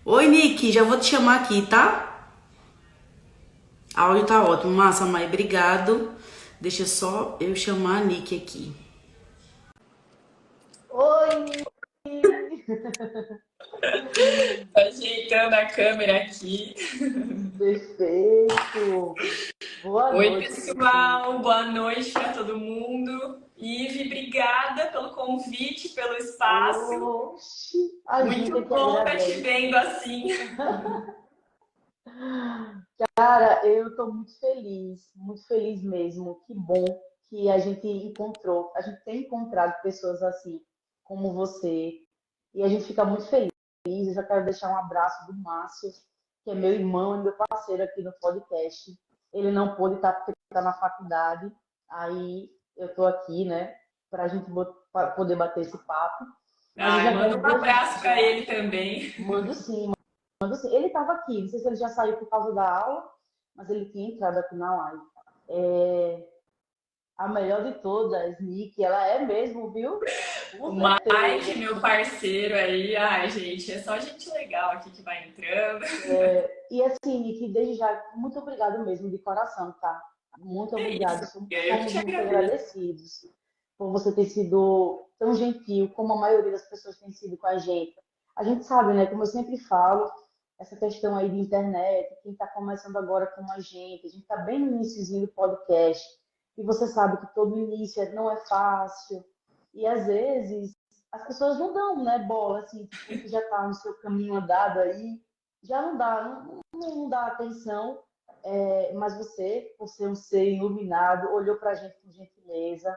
Oi, Nick, já vou te chamar aqui, tá? Áudio tá ótimo. Massa, mãe, obrigado. Deixa só eu chamar a Nick aqui. Oi! Tô ajeitando a câmera aqui. Perfeito! Boa Oi, noite, Nick. pessoal, boa noite para todo mundo. Ive, obrigada pelo convite, pelo espaço. Oxi, a gente é Muito que bom estar te agradece. vendo assim. Cara, eu tô muito feliz mesmo. Que bom que a gente encontrou, a gente tem encontrado pessoas assim como você e a gente fica muito feliz. Eu já quero deixar um abraço do Márcio, que é meu irmão e meu parceiro aqui no podcast. Ele não pôde estar porque está na faculdade, aí eu tô aqui, né, para a gente pra poder bater esse papo. Mas eu Ai, já manda quero um desde abraço para já, ele também. mando sim, mando sim. Ele estava aqui, não sei se ele já saiu por causa da aula, mas ele tinha entrado aqui na live. É, a melhor de todas, Nick, ela é mesmo, viu? Com O certeza. Mike, meu parceiro aí. Ai, gente, é só gente legal aqui que vai entrando. E assim, Nick, desde já, muito obrigado mesmo, de coração, tá? Muito É obrigado. isso, amiga, eu Somos te muito agradeço. agradecidos por você ter sido tão gentil como a maioria das pessoas tem sido com a gente. A gente sabe, né? Como eu sempre falo, essa questão aí de internet, quem está começando agora com a gente está bem no iníciozinho do podcast, e você sabe que todo início não é fácil, e às vezes as pessoas não dão, né, bola, assim, tipo, que já está no seu caminho andado aí, já não dá, não dá atenção, mas você, por ser um ser iluminado, olhou para a gente com gentileza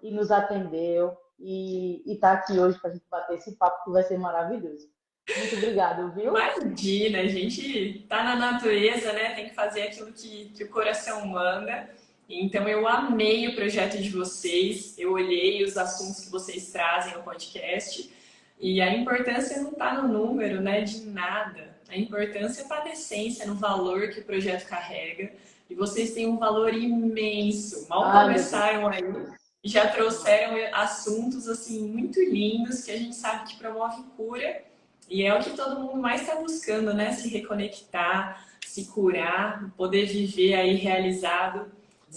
e nos atendeu e está aqui hoje para a gente bater esse papo que vai ser maravilhoso. Muito obrigado, viu? Imagina, a gente tá na natureza, né? Tem que fazer aquilo que o coração manda. Então, eu amei o projeto de vocês, eu olhei os assuntos que vocês trazem no podcast e a importância não está no número, né? De nada. A importância está na essência, no valor que o projeto carrega. E vocês têm um valor imenso. Mal Ai, meu começaram aí Deus. e já trouxeram assuntos assim muito lindos que a gente sabe que promove cura e é o que todo mundo mais está buscando, né? Se reconectar, se curar, poder viver aí realizado,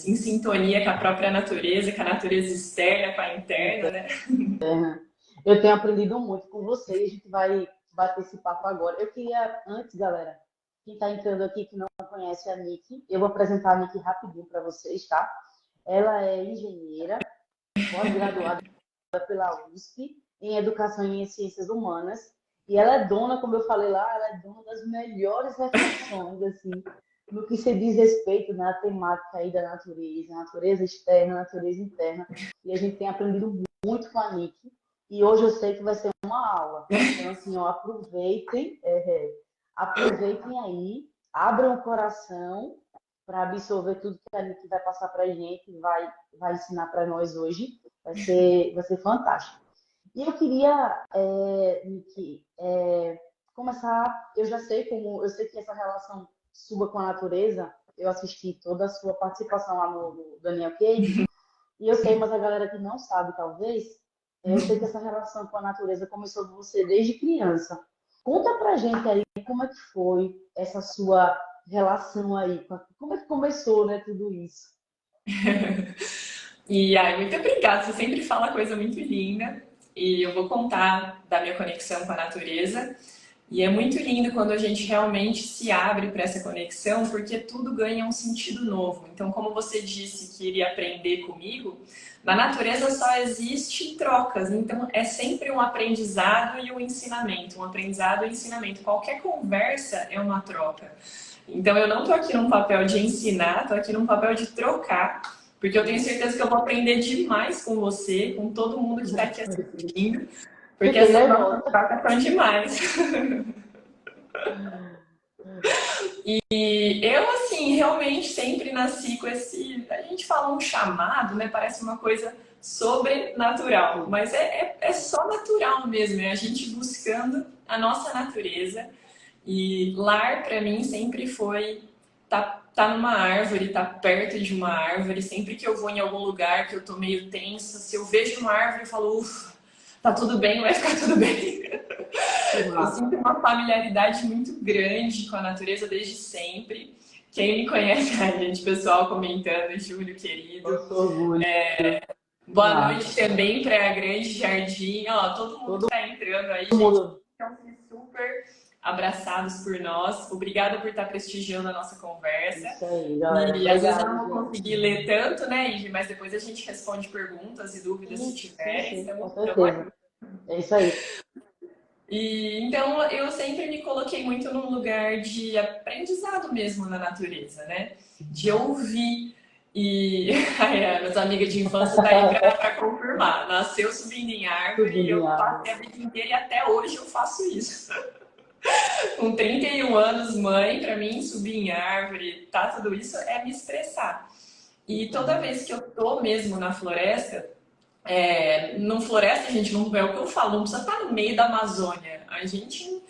em sintonia com a própria natureza, com a natureza externa, com a interna, né? Eu tenho aprendido muito com você e a gente vai bater esse papo agora. Eu queria, antes, galera, quem está entrando aqui que não conhece a Nick, eu vou apresentar a Nick rapidinho para vocês, tá? Ela é engenheira, pós-graduada pela USP em Educação e em Ciências Humanas. E ela é dona, como eu falei lá, ela é dona das melhores reflexões, assim, no que se diz respeito na temática aí da natureza, natureza externa, natureza interna. E a gente tem aprendido muito com a Nick. E hoje eu sei que vai ser uma aula. Então, assim, ó, aproveitem aí, abram o coração para absorver tudo que a Nick vai passar para a gente, vai ensinar para nós hoje. Vai ser fantástico. E eu queria, Nick, começar. Eu sei que essa relação sua com a natureza, eu assisti toda a sua participação lá no Daniel Cage, e eu sei, mas a galera que não sabe, talvez, eu sei que essa relação com a natureza começou com você desde criança. Conta pra gente aí como é que foi essa sua relação aí, como é que começou, né, tudo isso. E ai, muito obrigada, você sempre fala coisa muito linda. E eu vou contar da minha conexão com a natureza. E é muito lindo quando a gente realmente se abre para essa conexão, porque tudo ganha um sentido novo. Então, como você disse que iria aprender comigo, na natureza só existe trocas. Então, é sempre um aprendizado e um ensinamento. Um aprendizado e um ensinamento. Qualquer conversa é uma troca. Então, eu não estou aqui num papel de ensinar, estou aqui num papel de trocar. Porque eu tenho certeza que eu vou aprender demais com você, com todo mundo que está aqui assistindo. Porque Fiquei essas nossas nervosa. trocas são demais. E eu, assim, realmente sempre nasci com esse. A gente fala um chamado, né? Parece uma coisa sobrenatural, mas é só natural mesmo, é a gente buscando a nossa natureza. E lar, para mim, sempre foi tá numa árvore, tá perto de uma árvore. Sempre que eu vou em algum lugar que eu tô meio tensa, se eu vejo uma árvore, eu falo, ufa, tá tudo bem, vai ficar tudo bem. Que Eu massa. sinto uma familiaridade muito grande com a natureza desde sempre. Quem me conhece, a gente, pessoal comentando, Júlio querido. Nosso orgulho. Que Boa noite massa. também, Praia Grande, Jardim. Ó, todo mundo que Todo está entrando aí, gente. mundo. Estão super abraçados por nós. Obrigada por estar prestigiando a nossa conversa. Isso aí, galera. E às vezes eu Obrigado, não vou gente. conseguir ler tanto, né, Ivy? Mas depois a gente responde perguntas e dúvidas se Sim, tiverem. sim, com Estamos aqui. certeza. É isso aí. E então eu sempre me coloquei muito num lugar de aprendizado mesmo na natureza, né? De ouvir. E ai, meus amigas de infância tá aí para confirmar. Nasceu subindo em árvore e Subindo eu em árvore. passei a vida inteira e até hoje eu faço isso. Com 31 anos, mãe, para mim, subir em árvore, tá, tudo isso é me estressar. E toda vez que eu tô mesmo na floresta, não floresta, gente, não é o que eu falo, não precisa estar no meio da Amazônia. A gente,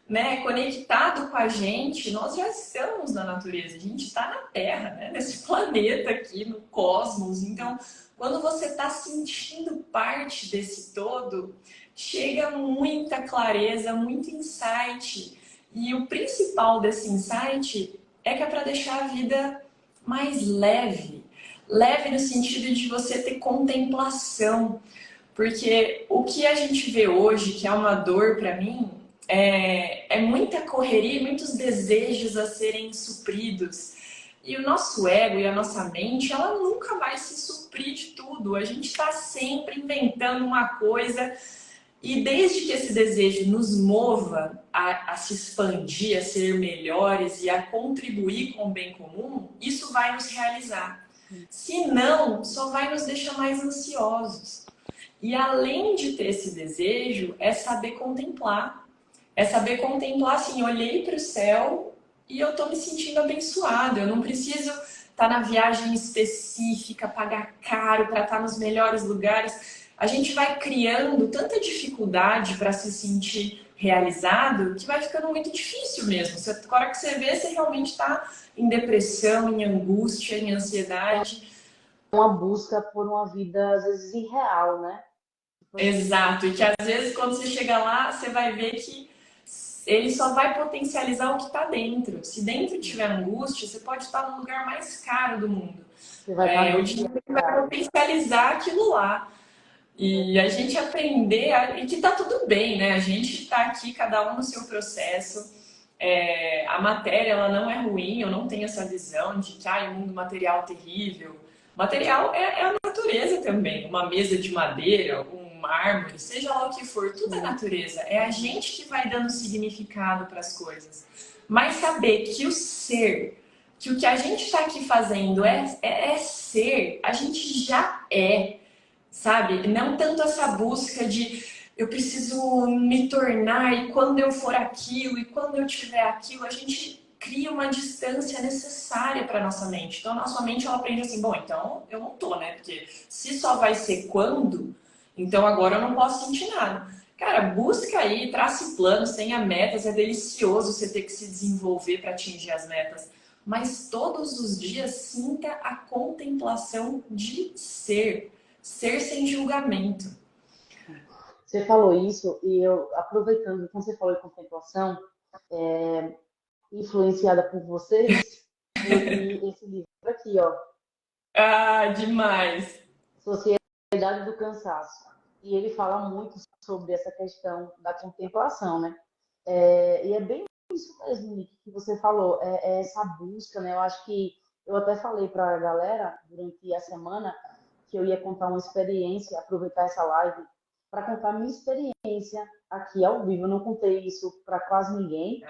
né, conectado com a gente, nós já estamos na natureza, a gente está na Terra, né, nesse planeta aqui, no cosmos. Então, quando você está sentindo parte desse todo, chega muita clareza, muito insight. E o principal desse insight é que é para deixar a vida mais leve. Leve no sentido de você ter contemplação. Porque o que a gente vê hoje, que é uma dor para mim, é muita correria e muitos desejos a serem supridos. E o nosso ego e a nossa mente, ela nunca vai se suprir de tudo. A gente está sempre inventando uma coisa. E desde que esse desejo nos mova a se expandir, a ser melhores e a contribuir com o bem comum, isso vai nos realizar. Se não, só vai nos deixar mais ansiosos. E além de ter esse desejo, é saber contemplar. É saber contemplar assim, olhei para o céu e eu estou me sentindo abençoada. Eu não preciso estar na viagem específica, pagar caro para estar nos melhores lugares. A gente vai criando tanta dificuldade para se sentir realizado que vai ficando muito difícil mesmo. A hora que você vê, você realmente está em depressão, em angústia, em ansiedade. Uma busca por uma vida, às vezes, irreal, né? Tipo assim, Exato, e que às vezes quando você chega lá, você vai ver que ele só vai potencializar o que está dentro. Se dentro tiver angústia, você pode estar no lugar mais caro do mundo. você vai estar O dinheiro vai potencializar aquilo lá. E a gente aprender, e que tá tudo bem, né? A gente tá aqui, cada um no seu processo. A matéria, ela não é ruim, eu não tenho essa visão de que o mundo material é terrível. Material é a natureza também. Uma mesa de madeira, um mármore, seja lá o que for, tudo é natureza. É a gente que vai dando significado para as coisas. Mas saber que o ser, que o que a gente está aqui fazendo é ser, a gente já é. Sabe? Não tanto essa busca de eu preciso me tornar e quando eu for aquilo e quando eu tiver aquilo, a gente cria uma distância necessária para nossa mente. Então, a nossa mente ela aprende assim, bom, então eu não tô, né? Porque se só vai ser quando, então agora eu não posso sentir nada. Cara, busca aí, trace planos, tenha metas, é delicioso você ter que se desenvolver para atingir as metas. Mas todos os dias sinta a contemplação de ser. Ser sem julgamento. você falou isso e eu, aproveitando, quando você falou de contemplação, influenciada por vocês, eu li esse livro aqui, ó, Ah, demais. Sociedade do Cansaço. E ele fala muito sobre essa questão da contemplação, né? E é bem isso mesmo, Nick, que você falou, é essa busca, né? Eu acho que eu até falei para a galera durante a semana que eu ia contar uma experiência, aproveitar essa live para contar minha experiência aqui ao vivo. Eu não contei isso para quase ninguém,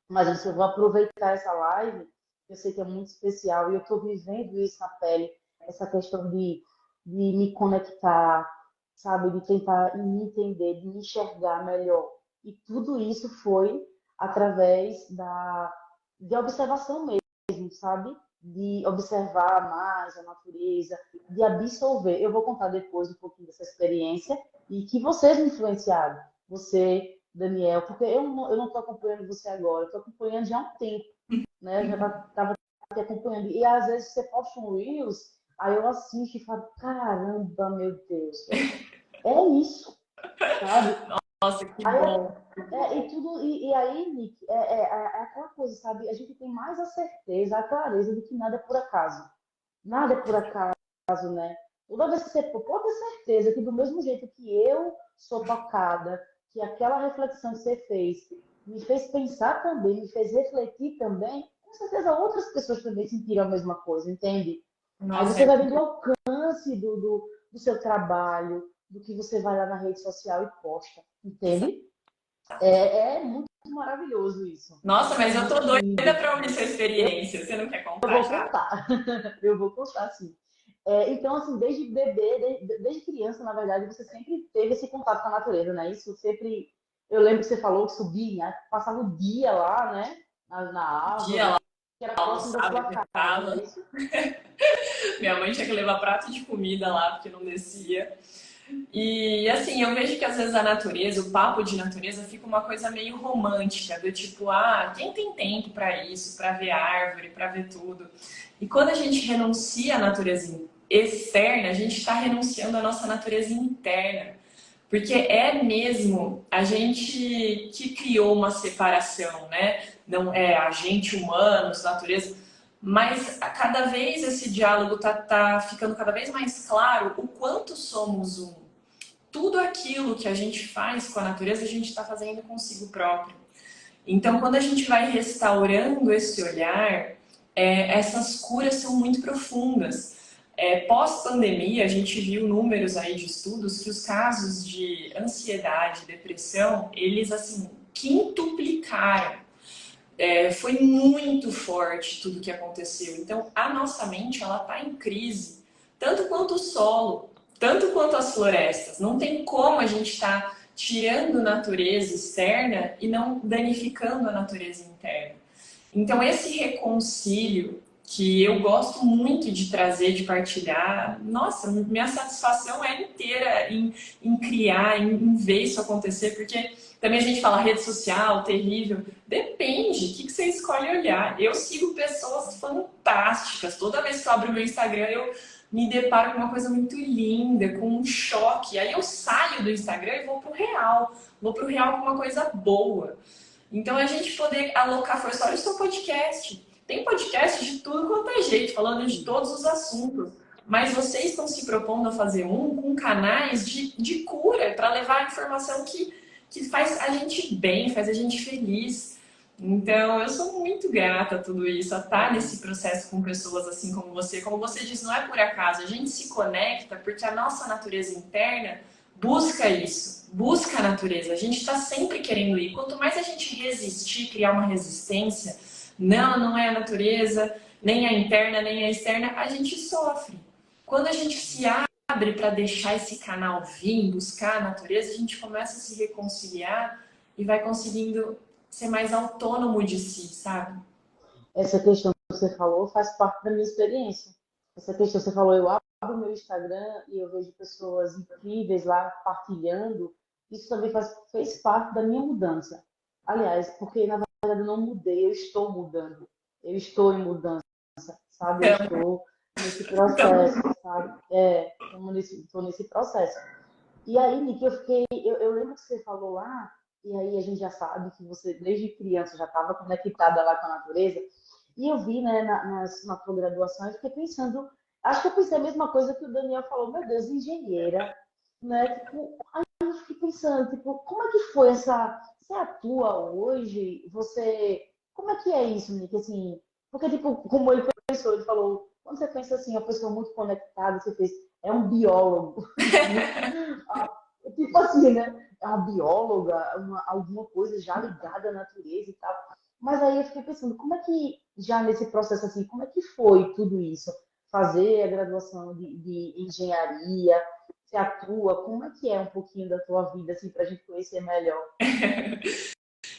mas eu vou aproveitar essa live, que eu sei que é muito especial, e eu estou vivendo isso na pele, essa questão de me conectar, sabe, de tentar me entender, de me enxergar melhor. E tudo isso foi através de observação mesmo, sabe? De observar mais a natureza, de absorver. Eu vou contar depois um pouquinho dessa experiência e que vocês me influenciaram. Você, Daniel, porque eu não estou acompanhando você agora, eu estou acompanhando já há um tempo, né? Já estava te acompanhando. E às vezes você posta um Reels, aí eu assisto e falo, caramba, meu Deus, é isso, sabe? Nossa, que Aí, bom. e tudo, e aí, Nick, é aquela coisa, sabe? A gente tem mais a certeza, a clareza de que nada é por acaso. Nada é por acaso, né? Toda vez que você pode ter certeza que do mesmo jeito que eu sou tocada, que aquela reflexão que você fez me fez pensar também, me fez refletir também, com certeza outras pessoas também sentiram a mesma coisa, entende? Aí Nossa, você vai vendo o alcance do seu trabalho, do que você vai lá na rede social e posta, entende? É muito maravilhoso isso. nossa, É mas eu tô muito doida lindo. pra ouvir sua experiência. Você não quer Eu contar vou já? contar. Eu vou contar, sim. Então, assim, desde bebê, desde criança, na verdade, você sempre teve esse contato com a natureza, né? Isso sempre. Eu lembro que você falou que subia, passava o dia lá, né? Na Dia árvore, lá, que era próximo da almoçava sua e casa, não é voltava. isso? Minha mãe tinha que levar prato de comida lá, porque não descia. E assim, eu vejo que às vezes a natureza, o papo de natureza fica uma coisa meio romântica, do tipo, ah, quem tem tempo para isso, para ver árvore, para ver tudo. E quando a gente renuncia à natureza externa, a gente está renunciando à nossa natureza interna. Porque é mesmo a gente que criou uma separação, né? Não é a gente humanos, natureza, mas a cada vez esse diálogo tá ficando cada vez mais claro o quanto somos um. Tudo aquilo que a gente faz com a natureza, a gente está fazendo consigo próprio. Então, quando a gente vai restaurando esse olhar, essas curas são muito profundas. Pós-pandemia, a gente viu números aí de estudos que os casos de ansiedade, depressão, eles assim quintuplicaram. Foi muito forte tudo que aconteceu. Então, a nossa mente ela está em crise, tanto quanto o solo, tanto quanto as florestas. Não tem como a gente estar tirando a natureza externa e não danificando a natureza interna. Então, esse reconcílio que eu gosto muito de trazer, de partilhar, nossa, minha satisfação é inteira em criar, em ver isso acontecer, porque também a gente fala rede social, terrível. Depende, o que você escolhe olhar. Eu sigo pessoas fantásticas. Toda vez que eu abro o meu Instagram, eu me deparo com uma coisa muito linda, com um choque. Aí eu saio do Instagram e vou pro real. Vou pro real com uma coisa boa. Então a gente poder alocar força. Olha o seu podcast. Tem podcast de tudo quanto é jeito, falando de todos os assuntos. Mas vocês estão se propondo a fazer um com canais de cura para levar a informação que faz a gente bem, faz a gente feliz. Então, eu sou muito grata a tudo isso, a estar nesse processo com pessoas assim como você. Como você disse, não é por acaso, a gente se conecta porque a nossa natureza interna busca isso, busca a natureza. A gente está sempre querendo ir. Quanto mais a gente resistir, criar uma resistência, não é a natureza, nem a interna, nem a externa, a gente sofre. Quando a gente se abre para deixar esse canal vir, buscar a natureza, a gente começa a se reconciliar e vai conseguindo ser mais autônomo de si, sabe? Essa questão que você falou faz parte da minha experiência. Essa questão que você falou, eu abro o meu Instagram e eu vejo pessoas incríveis lá partilhando. Isso também fez parte da minha mudança. Aliás, porque na verdade eu não mudei, eu estou mudando. Eu estou em mudança, sabe? Eu Então, estou nesse então, processo, sabe? Estou nesse processo. E aí, Nick, eu lembro que você falou lá, e aí a gente já sabe que você desde criança já estava conectada lá com a natureza. E eu vi, né, na tua graduação, eu fiquei pensando, acho que eu pensei a mesma coisa que o Daniel falou, meu Deus, engenheira, né? Tipo, aí eu fiquei pensando, tipo, como é que foi essa. Você atua hoje? Como é que é isso, Nick? Assim, porque, tipo, como ele pensou, ele falou, quando você pensa assim, uma pessoa muito conectada, você fez, é um biólogo. Tipo assim, né? É uma bióloga, alguma coisa já ligada à natureza e tal. Mas aí eu fiquei pensando, como é que, já nesse processo assim, como é que foi tudo isso? Fazer a graduação de engenharia, você atua, como é que é um pouquinho da tua vida, assim, para a gente conhecer melhor?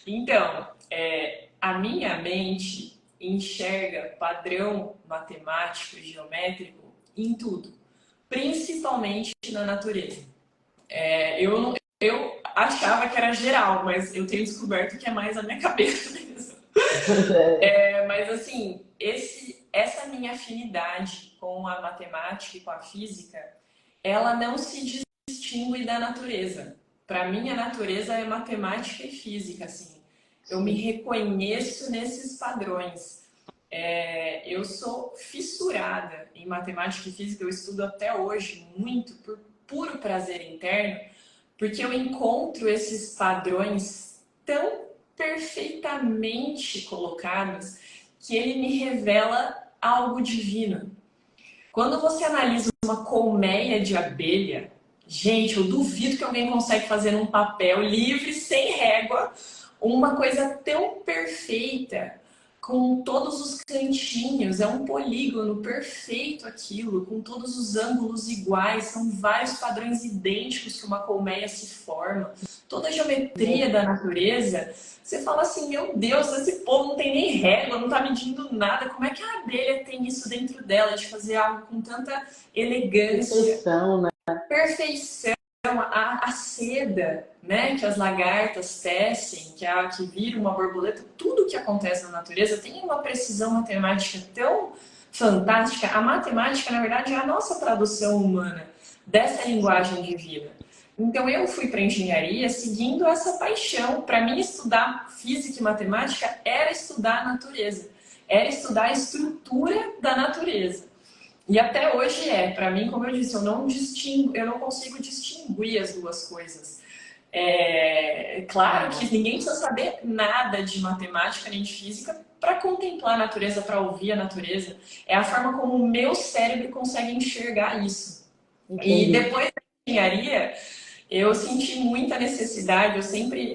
então, a minha mente enxerga padrão matemático e geométrico em tudo, principalmente na natureza. Eu achava que era geral, mas eu tenho descoberto que é mais a minha cabeça mesmo. Mas assim, essa minha afinidade com a matemática e com a física, ela não se distingue da natureza. para mim a natureza é matemática e física, assim. Eu me reconheço nesses padrões. Eu sou fissurada em matemática e física, eu estudo até hoje muito por puro prazer interno, porque eu encontro esses padrões tão perfeitamente colocados que ele me revela algo divino. Quando você analisa uma colmeia de abelha, gente, eu duvido que alguém consegue fazer num papel livre, sem régua, uma coisa tão perfeita, com todos os cantinhos, é um polígono perfeito aquilo, com todos os ângulos iguais, são vários padrões idênticos que uma colmeia se forma, toda a geometria da natureza. Você fala assim, meu Deus, esse povo não tem nem régua, não tá medindo nada, como é que a abelha tem isso dentro dela, de fazer algo com tanta elegância, Perfeição, né? perfeição, a seda, né, que as lagartas tecem, que vira uma borboleta, tudo que acontece na natureza tem uma precisão matemática tão fantástica. A matemática, na verdade, é a nossa tradução humana dessa linguagem divina. Então eu fui para engenharia seguindo essa paixão. Para mim, estudar física e matemática era estudar a natureza, era estudar a estrutura da natureza. E até hoje para mim, como eu disse, eu não consigo distinguir as duas coisas. Claro que ninguém precisa saber nada de matemática nem de física para contemplar a natureza, para ouvir a natureza. É a forma como o meu cérebro consegue enxergar isso. Entendi. E depois da engenharia, eu senti muita necessidade,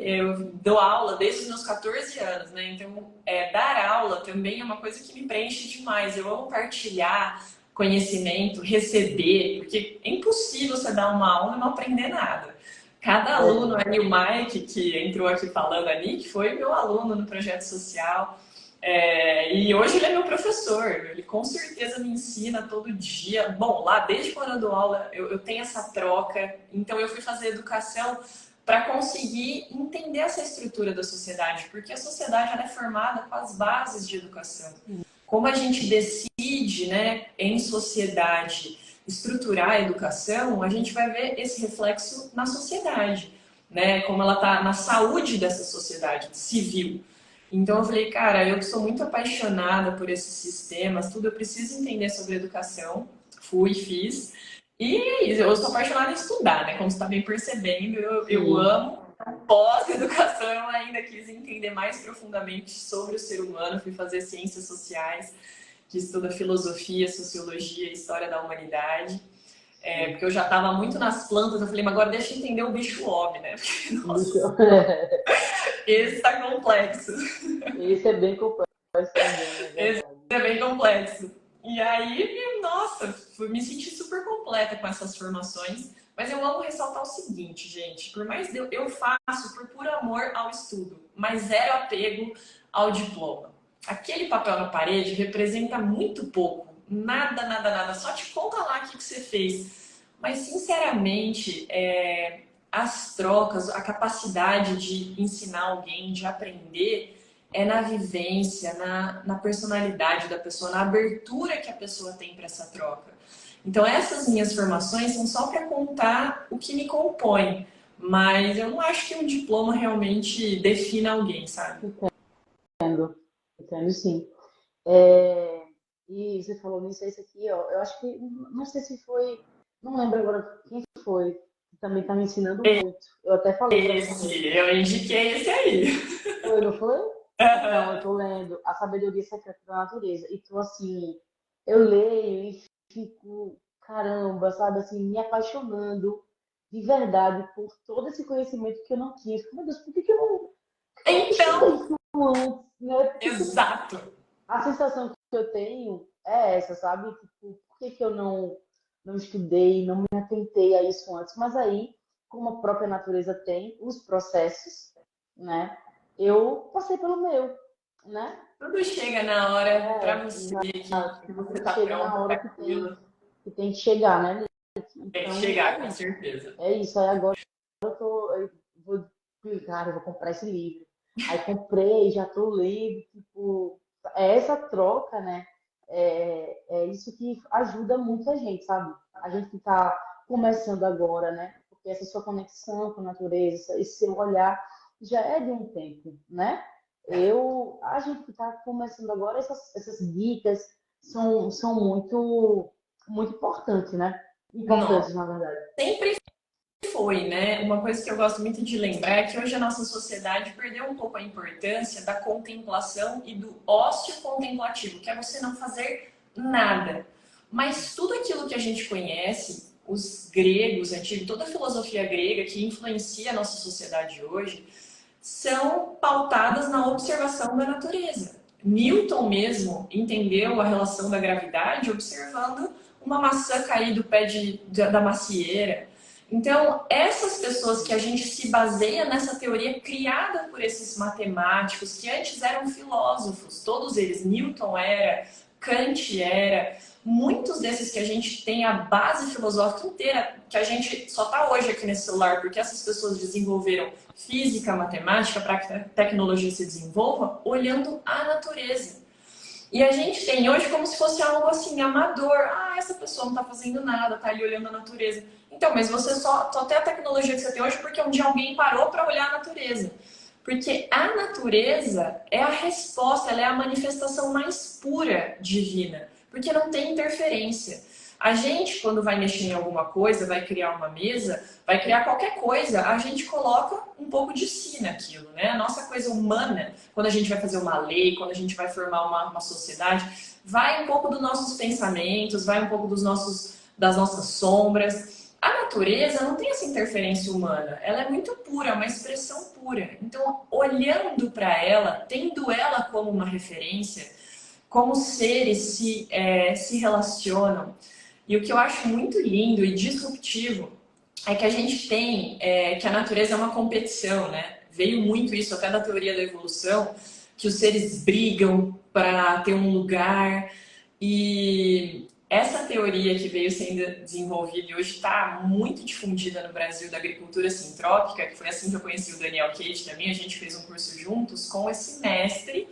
eu dou aula desde os meus 14 anos, né? Então, dar aula também é uma coisa que me preenche demais. Eu amo partilhar conhecimento, receber, porque é impossível você dar uma aula e não aprender nada. Cada aluno ali, o Mike, que entrou aqui falando ali, que foi meu aluno no projeto social, e hoje ele é meu professor, ele com certeza me ensina todo dia. Bom, lá desde quando eu dou aula, eu tenho essa troca, então eu fui fazer educação para conseguir entender essa estrutura da sociedade, porque a sociedade ela é formada com as bases de educação. Como a gente decide, né, em sociedade estruturar a educação, a gente vai ver esse reflexo na sociedade, né, como ela está na saúde dessa sociedade civil. Então eu falei, cara, eu sou muito apaixonada por esses sistemas, tudo, eu preciso entender sobre educação. Fui, fiz. E eu sou apaixonada em estudar, né? Como você está bem percebendo, eu amo. Pós-educação, eu ainda quis entender mais profundamente sobre o ser humano. Fui fazer ciências sociais, que estuda filosofia, sociologia e história da humanidade. Porque eu já estava muito nas plantas, eu falei, mas agora deixa eu entender o bicho homem, né? Porque, nossa, esse está complexo. Esse é bem complexo também, é Esse verdade. é bem complexo. E aí, nossa, me senti super completa com essas formações. Mas eu amo ressaltar o seguinte, gente. Por mais eu faço por puro amor ao estudo, mas zero apego ao diploma. Aquele papel na parede representa muito pouco. Nada, nada, nada. Só te conta lá o que você fez. Mas, sinceramente, as trocas, a capacidade de ensinar alguém, de aprender, é na vivência, na personalidade da pessoa, na abertura que a pessoa tem para essa troca. Então, essas minhas formações são só para contar o que me compõe, mas eu não acho que um diploma realmente defina alguém, sabe? Entendo, entendo sim. E você falou nisso, esse aqui, ó, eu acho que, não sei se foi, não lembro agora quem foi, que também está me ensinando muito. Eu até falei para você. Eu indiquei esse aí. Foi, não foi? Então, eu tô lendo A Sabedoria Secreta da Natureza. E tô assim, eu leio e fico, caramba, sabe, assim, me apaixonando de verdade por todo esse conhecimento que eu não tinha. Eu fico, meu Deus, por que eu não estudei Então, isso antes, né? exato. A sensação que eu tenho é essa, sabe? Tipo, por que eu não estudei, não me atentei a isso antes? Mas aí, como a própria natureza tem os processos, né? Eu passei pelo meu, né? Tudo chega na hora para você Exato. que você Tudo está chega na pronto para hora aquilo. que tem que chegar, né? Tem que Então, chegar, com certeza. é isso. Aí agora eu vou, cara, eu vou comprar esse livro. Aí comprei, já tô lendo, tipo, é essa troca, né? É isso que ajuda muito a gente, sabe? A gente que tá começando agora, né? Porque porque essa sua conexão com a natureza, esse seu olhar já é de um tempo, né? A gente que está começando agora, essas dicas são muito importantes, né? Nossa, Importantes, na verdade. sempre foi, né? Uma coisa que eu gosto muito de lembrar é que hoje a nossa sociedade perdeu um pouco a importância da contemplação e do ócio contemplativo, que é você não fazer nada. Mas tudo aquilo que a gente conhece, os gregos antigos, toda a filosofia grega que influencia a nossa sociedade hoje, são pautadas na observação da natureza. Newton mesmo entendeu a relação da gravidade observando uma maçã cair do pé da macieira. Então, essas pessoas que a gente se baseia nessa teoria criada por esses matemáticos, que antes eram filósofos, todos eles, Newton era, Kant era, muitos desses que a gente tem a base filosófica inteira, que a gente só está hoje aqui nesse celular, porque essas pessoas desenvolveram física, matemática, para que a tecnologia se desenvolva, olhando a natureza. E a gente tem hoje como se fosse algo assim, amador. Ah, essa pessoa não está fazendo nada, está ali olhando a natureza. Então, mas você só tem a tecnologia que você tem hoje porque um dia alguém parou para olhar a natureza. Porque a natureza é a resposta, ela é a manifestação mais pura divina. Porque não tem interferência. A gente, quando vai mexer em alguma coisa, vai criar uma mesa, vai criar qualquer coisa, a gente coloca um pouco de si naquilo, né? A nossa coisa humana, quando a gente vai fazer uma lei, quando a gente vai formar uma sociedade, vai um pouco dos nossos pensamentos, vai um pouco das nossas sombras. A natureza não tem essa interferência humana, ela é muito pura, é uma expressão pura. Então, olhando para ela, tendo ela como uma referência, como os seres se relacionam. E o que eu acho muito lindo e disruptivo é que a gente tem que a natureza é uma competição, né? Veio muito isso até da teoria da evolução, que os seres brigam para ter um lugar. E essa teoria que veio sendo desenvolvida e hoje está muito difundida no Brasil da agricultura sintrópica, que foi assim que eu conheci o Daniel Cage também, a gente fez um curso juntos com esse mestre,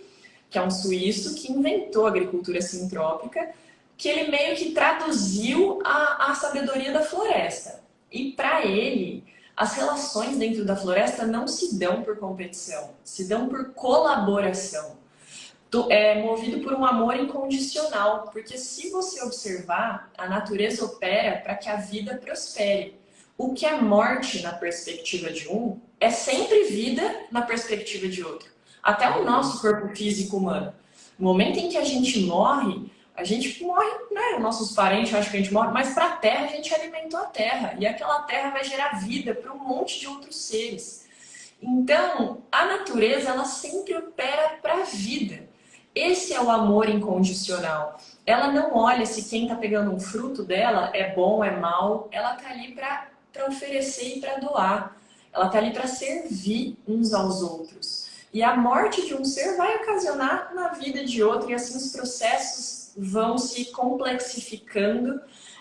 que é um suíço que inventou a agricultura sintrópica, que ele meio que traduziu a sabedoria da floresta. E para ele, as relações dentro da floresta não se dão por competição, se dão por colaboração. É movido por um amor incondicional, porque se você observar, a natureza opera para que a vida prospere. O que é morte na perspectiva de um é sempre vida na perspectiva de outro. Até o nosso corpo físico humano. No momento em que a gente morre, né? Nossos parentes acham que a gente morre, mas para a terra a gente alimentou a terra. E aquela terra vai gerar vida para um monte de outros seres. Então, a natureza, ela sempre opera para a vida. Esse é o amor incondicional. Ela não olha se quem está pegando um fruto dela é bom, é mal. Ela está ali para oferecer e para doar. Ela está ali para servir uns aos outros. E a morte de um ser vai ocasionar na vida de outro, e assim os processos vão se complexificando,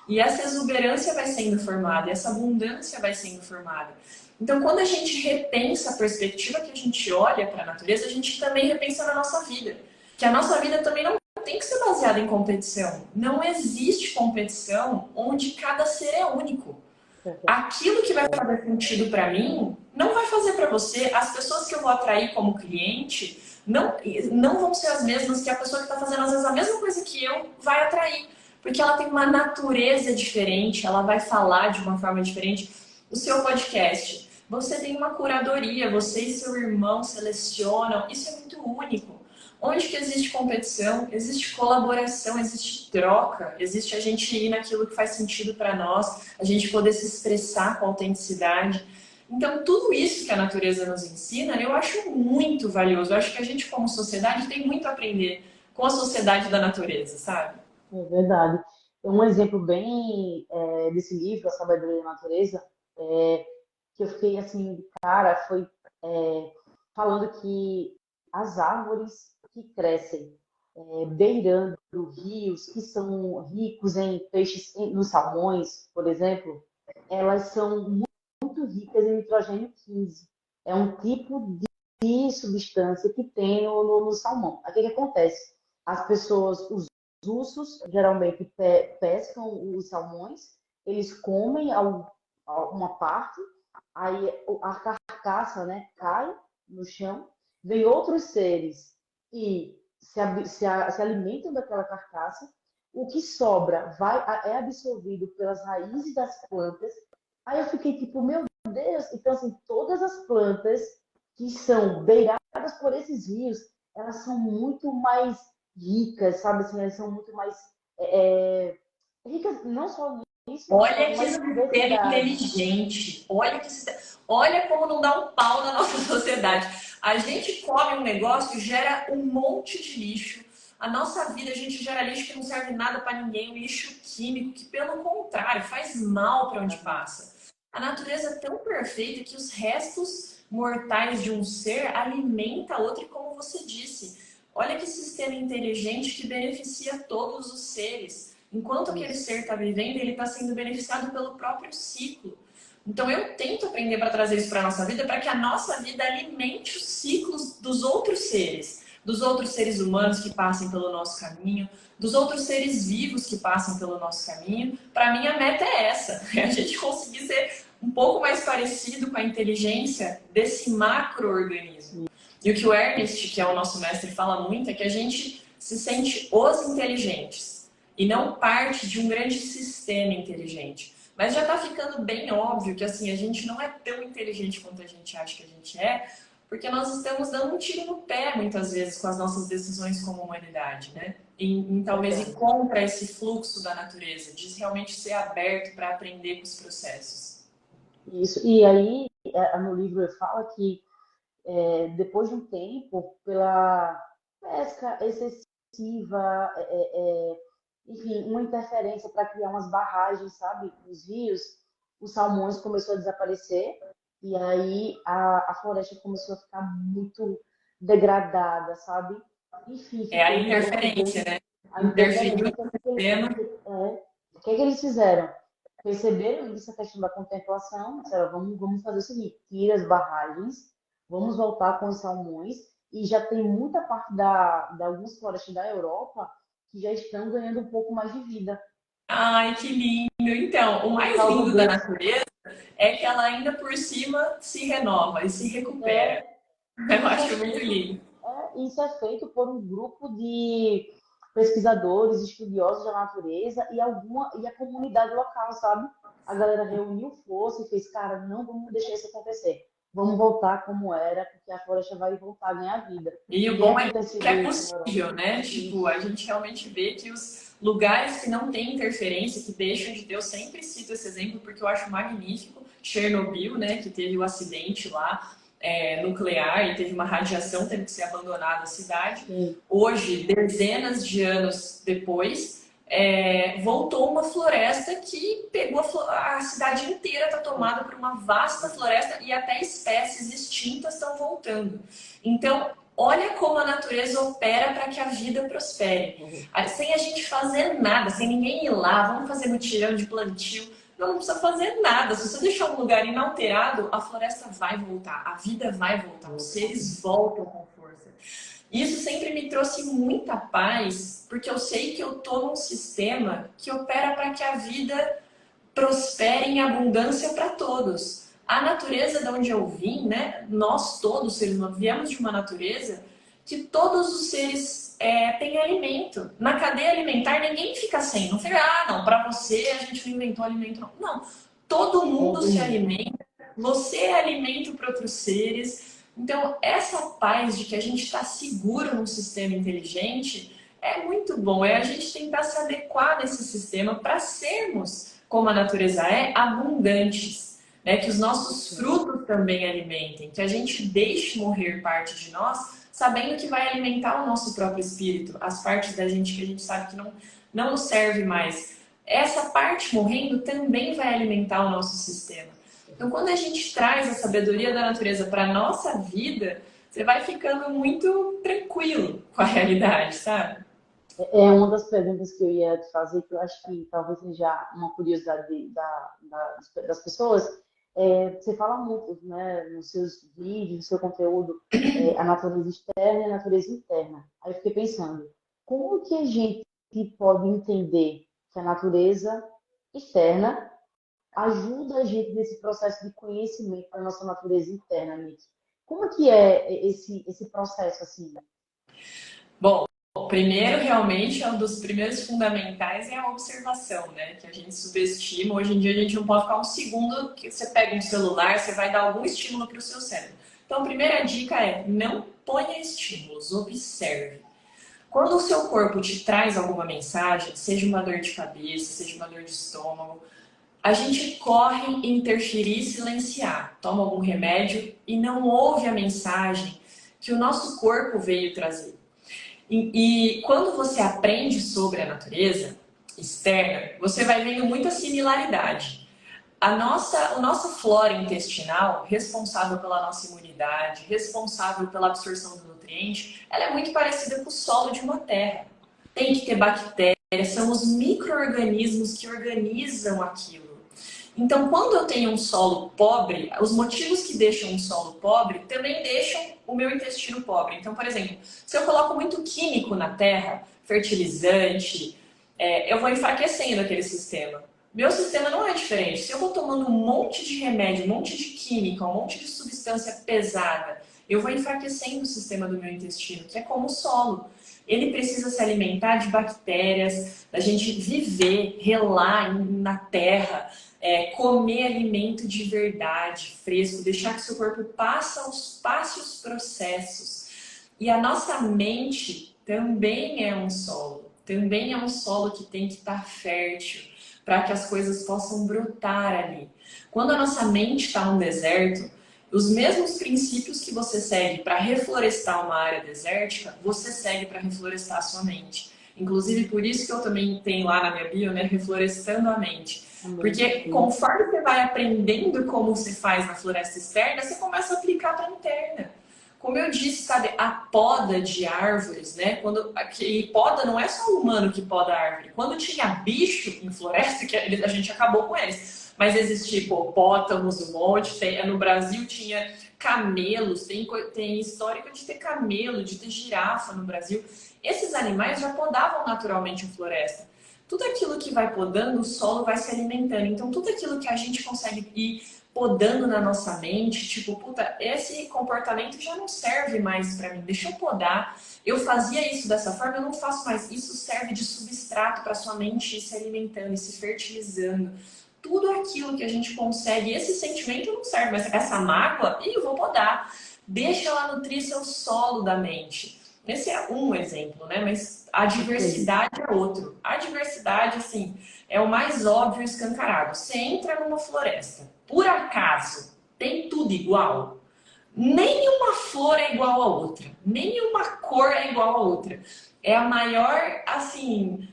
e essa exuberância vai sendo formada, e essa abundância vai sendo formada. Então, quando a gente repensa a perspectiva que a gente olha para a natureza, a gente também repensa na nossa vida. Que a nossa vida também não tem que ser baseada em competição. Não existe competição onde cada ser é único. Aquilo que vai fazer sentido para mim não vai fazer para você. As pessoas que eu vou atrair como cliente não vão ser as mesmas que a pessoa que está fazendo às vezes a mesma coisa que eu vai atrair. Porque ela tem uma natureza diferente, ela vai falar de uma forma diferente. O seu podcast, você tem uma curadoria, você e seu irmão selecionam. Isso é muito único. Onde que existe competição, existe colaboração, existe troca, existe a gente ir naquilo que faz sentido para nós, a gente poder se expressar com autenticidade. Então, tudo isso que a natureza nos ensina, eu acho muito valioso. Eu acho que a gente, como sociedade, tem muito a aprender com a sociedade da natureza, sabe? É verdade. Um exemplo bem desse livro, A Sabedoria da Natureza, que eu fiquei assim, cara, foi falando que as árvores que crescem beirando rios, que são ricos em peixes, nos salmões, por exemplo, elas são muito ricas em nitrogênio 15. É um tipo de substância que tem no salmão. Aí o que acontece? As pessoas, os ursos, geralmente pescam os salmões, eles comem uma parte, aí a carcaça, né, cai no chão, vem outros seres e se alimentam daquela carcaça, o que sobra é absorvido pelas raízes das plantas. Aí eu fiquei tipo, meu Deus, então assim, todas as plantas que são beiradas por esses rios, elas são muito mais ricas, sabe? Assim, elas são muito mais ricas, não só nisso, Olha que mas em sistema diversidade. inteligente. Olha como não dá um pau na nossa sociedade. A gente come um negócio e gera um monte de lixo. A nossa vida, a gente gera lixo que não serve nada para ninguém, um lixo químico que, pelo contrário, faz mal para onde passa. A natureza é tão perfeita que os restos mortais de um ser alimenta outro, e como você disse, olha que sistema inteligente que beneficia todos os seres. Enquanto aquele ser está vivendo, ele está sendo beneficiado pelo próprio ciclo. Então eu tento aprender para trazer isso para a nossa vida, para que a nossa vida alimente os ciclos dos outros seres humanos que passem pelo nosso caminho, dos outros seres vivos que passem pelo nosso caminho. Para mim a meta é essa, é a gente conseguir ser um pouco mais parecido com a inteligência desse macro-organismo. E o que o Ernest, que é o nosso mestre, fala muito é que a gente se sente os inteligentes e não parte de um grande sistema inteligente. Mas já está ficando bem óbvio que assim, a gente não é tão inteligente quanto a gente acha que a gente é, porque nós estamos dando um tiro no pé, muitas vezes, com as nossas decisões como humanidade, né? Em talvez ir contra esse fluxo da natureza, de realmente ser aberto para aprender com os processos. Isso. E aí, no livro ele fala que depois de um tempo, pela pesca excessiva, enfim, uma interferência para criar umas barragens, sabe, nos rios, os salmões começou a desaparecer e aí a floresta começou a ficar muito degradada, sabe? Enfim, É a ficou um interferência, ambiente, né? a Interferiu interferência. no sistema. O que eles fizeram? Perceberam isso, a questão da contemplação, disseram, vamos fazer o seguinte, tira as barragens, vamos voltar com os salmões, e já tem muita parte de algumas florestas da Europa que já estão ganhando um pouco mais de vida Ai, que lindo! Então, o por mais causa lindo da desse. natureza é que ela ainda por cima se renova e se recupera. É, Eu e acho muito lindo. isso é feito por um grupo de pesquisadores, estudiosos da natureza e a comunidade local, sabe? A galera reuniu força e fez, cara, não vamos deixar isso acontecer. Vamos voltar como era, porque a floresta vai voltar a ganhar vida. E o E é bom é que acontecido é isso na Europa. possível, né? Tipo, Isso. a gente realmente vê que os lugares que não têm interferência, que deixam de ter, eu sempre cito esse exemplo porque eu acho magnífico. Chernobyl, né? Que teve o acidente lá nuclear e teve uma radiação, teve que ser abandonada a cidade. Sim. Hoje, dezenas de anos depois, voltou uma floresta que pegou a cidade inteira, está tomada por uma vasta floresta e até espécies extintas estão voltando. Então, olha como a natureza opera para que a vida prospere. Sem a gente fazer nada, sem ninguém ir lá, vamos fazer mutirão de plantio. Não precisa fazer nada. Se você deixar um lugar inalterado, a floresta vai voltar, a vida vai voltar, os seres voltam com força. Isso sempre me trouxe muita paz, porque eu sei que eu estou num sistema que opera para que a vida prospere em abundância para todos. A natureza de onde eu vim, né? Nós todos, seres humanos, viemos de uma natureza que todos os seres têm alimento. Na cadeia alimentar, ninguém fica sem. Não fica, não, para você a gente não inventou alimento. Não, não. Todo mundo se alimenta. Você é alimento para outros seres. Então, essa paz de que a gente está seguro num sistema inteligente é muito bom. É a gente tentar se adequar nesse sistema para sermos, como a natureza é, abundantes. Né? Que os nossos frutos também alimentem. Que a gente deixe morrer parte de nós, sabendo que vai alimentar o nosso próprio espírito. As partes da gente que a gente sabe que não nos serve mais. Essa parte morrendo também vai alimentar o nosso sistema. Então, quando a gente traz a sabedoria da natureza para a nossa vida, você vai ficando muito tranquilo com a realidade, sabe? É uma das perguntas que eu ia te fazer, que eu acho que talvez seja uma curiosidade das pessoas. Você fala muito, né, nos seus vídeos, no seu conteúdo, a natureza externa e a natureza interna. Aí eu fiquei pensando, como que a gente pode entender que a natureza externa ajuda a gente nesse processo de conhecimento da nossa natureza interna, Nick? Como é que é esse processo, assim? Bom, primeiro, realmente, é um dos primeiros fundamentais é a observação, né? Que a gente subestima. Hoje em dia, a gente não pode ficar um segundo que você pega um celular, você vai dar algum estímulo para o seu cérebro. Então, a primeira dica é não ponha estímulos, observe. Quando o seu corpo te traz alguma mensagem, seja uma dor de cabeça, seja uma dor de estômago, a gente corre em interferir e silenciar. Toma algum remédio e não ouve a mensagem que o nosso corpo veio trazer. E quando você aprende sobre a natureza externa, você vai vendo muita similaridade. O nossa flora intestinal, responsável pela nossa imunidade, responsável pela absorção do nutriente, ela é muito parecida com o solo de uma terra. Tem que ter bactérias, são os micro-organismos que organizam aquilo. Então, quando eu tenho um solo pobre, os motivos que deixam um solo pobre também deixam o meu intestino pobre. Então, por exemplo, se eu coloco muito químico na terra, fertilizante, eu vou enfraquecendo aquele sistema. Meu sistema não é diferente. Se eu vou tomando um monte de remédio, um monte de química, um monte de substância pesada, eu vou enfraquecendo o sistema do meu intestino, que é como o solo. Ele precisa se alimentar de bactérias, da gente viver, relar na terra, comer alimento de verdade, fresco, deixar que seu corpo passe os processos. E a nossa mente também é um solo. Também é um solo que tem que estar fértil para que as coisas possam brotar ali. Quando a nossa mente está num deserto, os mesmos princípios que você segue para reflorestar uma área desértica, você segue para reflorestar a sua mente. Inclusive, por isso que eu também tenho lá na minha bio, né, reflorestando a mente. Porque conforme você vai aprendendo como se faz na floresta externa, você começa a aplicar para a interna. Como eu disse, sabe, a poda de árvores, né? E poda não é só o humano que poda a árvore. Quando tinha bicho em floresta, que a gente acabou com eles. Mas existia hipopótamos, um monte. No Brasil tinha camelos, tem histórico de ter camelo, de ter girafa no Brasil. Esses animais já podavam naturalmente a floresta. Tudo aquilo que vai podando, o solo vai se alimentando. Então, tudo aquilo que a gente consegue ir podando na nossa mente, tipo, puta, esse comportamento já não serve mais para mim, deixa eu podar. Eu fazia isso dessa forma, eu não faço mais. Isso serve de substrato para sua mente ir se alimentando e se fertilizando. Tudo aquilo que a gente consegue, esse sentimento não serve, mas essa mágoa, eu vou podar. Deixa ela nutrir seu solo da mente. Esse é um exemplo, né? Mas a diversidade é outro. A diversidade, assim, é o mais óbvio e escancarado. Você entra numa floresta, por acaso, tem tudo igual? Nenhuma flor é igual a outra. Nenhuma cor é igual a outra. É a maior, assim,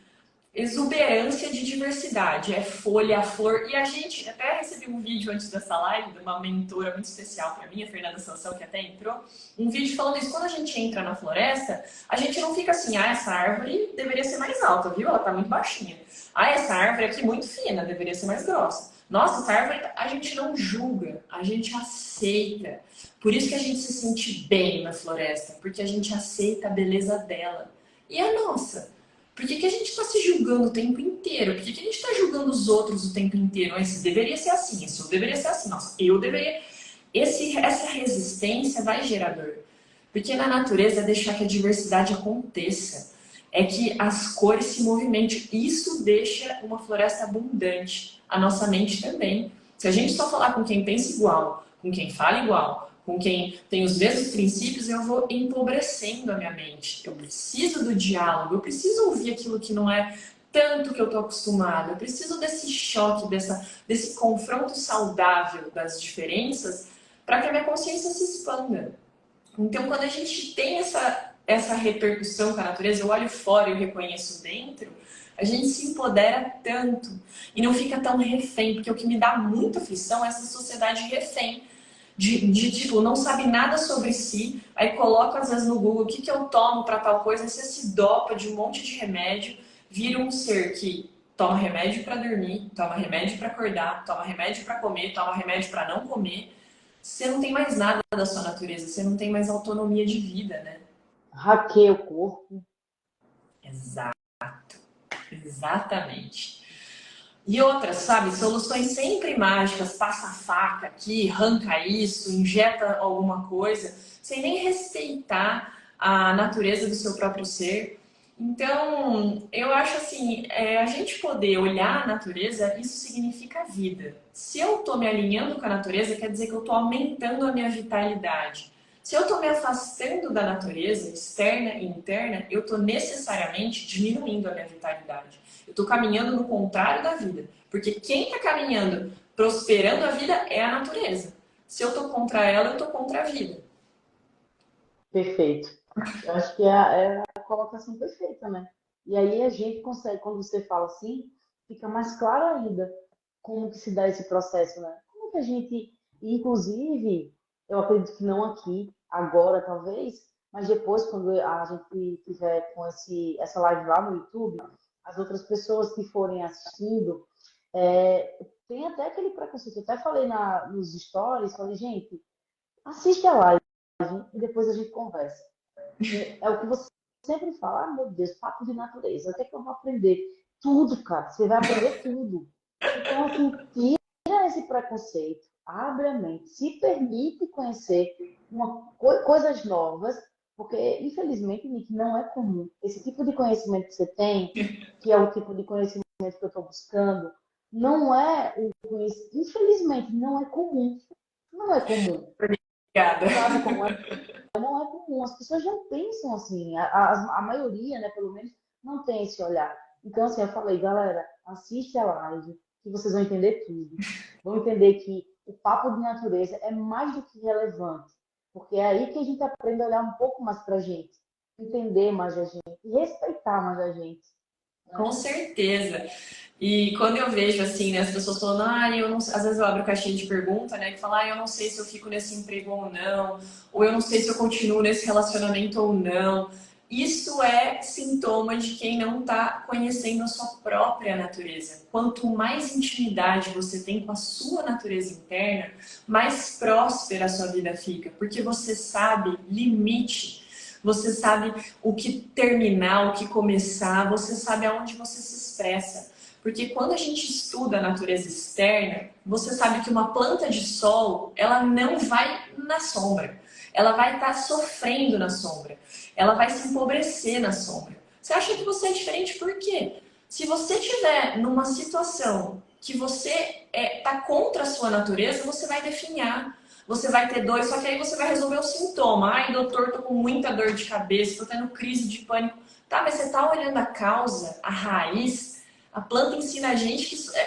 exuberância de diversidade. É folha, a flor. E a gente até recebi um vídeo antes dessa live de uma mentora muito especial para mim, a Fernanda Sansão, que até entrou. Um vídeo falando isso. Quando a gente entra na floresta, a gente não fica assim, essa árvore deveria ser mais alta, viu? Ela tá muito baixinha. Essa árvore aqui muito fina, deveria ser mais grossa. Nossa, essa árvore, a gente não julga, a gente aceita. Por isso que a gente se sente bem na floresta, porque a gente aceita a beleza dela. E a nossa? Por que a gente está se julgando o tempo inteiro? Por que a gente está julgando os outros o tempo inteiro? Isso deveria ser assim, isso deveria ser assim. Nossa, eu deveria... Essa resistência vai gerar dor. Porque na natureza é deixar que a diversidade aconteça. É que as cores se movimentem. Isso deixa uma floresta abundante. A nossa mente também. Se a gente só falar com quem pensa igual, com quem fala igual, com quem tem os mesmos princípios, eu vou empobrecendo a minha mente. Eu preciso do diálogo, eu preciso ouvir aquilo que não é tanto que eu estou acostumada. Eu preciso desse choque, desse confronto saudável das diferenças para que a minha consciência se expanda. Então, quando a gente tem essa repercussão com a natureza, eu olho fora e eu reconheço dentro, a gente se empodera tanto e não fica tão refém, porque o que me dá muita aflição é essa sociedade refém. Tipo, não sabe nada sobre si, aí coloca às vezes no Google o que eu tomo para tal coisa, você se dopa de um monte de remédio, vira um ser que toma remédio para dormir, toma remédio para acordar, toma remédio para comer, toma remédio para não comer. Você não tem mais nada da sua natureza, você não tem mais autonomia de vida, né? Hackeia o corpo. Exato, exatamente. E outras, sabe? Soluções sempre mágicas, passa a faca aqui, arranca isso, injeta alguma coisa, sem nem respeitar a natureza do seu próprio ser. Então, eu acho assim, a gente poder olhar a natureza, isso significa vida. Se eu estou me alinhando com a natureza, quer dizer que eu estou aumentando a minha vitalidade. Se eu estou me afastando da natureza, externa e interna, eu estou necessariamente diminuindo a minha vitalidade. Eu estou caminhando no contrário da vida. Porque quem está caminhando, prosperando a vida é a natureza. Se eu estou contra ela, eu estou contra a vida. Perfeito. Eu acho que é a colocação perfeita, né? E aí a gente consegue, quando você fala assim, fica mais claro ainda como que se dá esse processo, né? Como que a gente, inclusive, eu acredito que não aqui, agora talvez, mas depois, quando a gente tiver com essa live lá no YouTube, as outras pessoas que forem assistindo, tem até aquele preconceito. Eu até falei nos stories, falei, gente, assiste a live e depois a gente conversa. É o que você sempre fala, ah, meu Deus, papo de natureza, o que é que eu vou aprender? Tudo, cara, você vai aprender tudo. Então, assim, tira esse preconceito, abre a mente, se permite conhecer coisas novas, porque, infelizmente, Nick, não é comum. Esse tipo de conhecimento que você tem, que é o tipo de conhecimento que eu estou buscando, não é o conhecimento, infelizmente, não é comum. Não é comum. Obrigada. Sabe como é? Não é comum, as pessoas não pensam assim, a maioria, né, pelo menos, não tem esse olhar. Então, assim, eu falei, galera, assiste a live, que vocês vão entender tudo. Vão entender que o papo de natureza é mais do que relevante, porque é aí que a gente aprende a olhar um pouco mais pra gente, entender mais a gente, e respeitar mais a gente, Com né? certeza. E quando eu vejo assim, né, as pessoas falando, eu não sei, às vezes eu abro caixinha de pergunta, né, que fala, eu não sei se eu fico nesse emprego ou não, ou eu não sei se eu continuo nesse relacionamento ou não. Isso é sintoma de quem não está conhecendo a sua própria natureza. Quanto mais intimidade você tem com a sua natureza interna, mais próspera a sua vida fica, porque você sabe limite, você sabe o que terminar, o que começar, você sabe aonde você se expressa. Porque quando a gente estuda a natureza externa, você sabe que uma planta de sol, ela não vai na sombra. Ela vai estar sofrendo na sombra. Ela vai se empobrecer na sombra. Você acha que você é diferente por quê? Se você estiver numa situação que você está contra a sua natureza, você vai definhar. Você vai ter dor, só que aí você vai resolver o sintoma. Ai, doutor, tô com muita dor de cabeça, tô tendo crise de pânico. Tá, mas você tá olhando a causa, a raiz. A planta ensina a gente que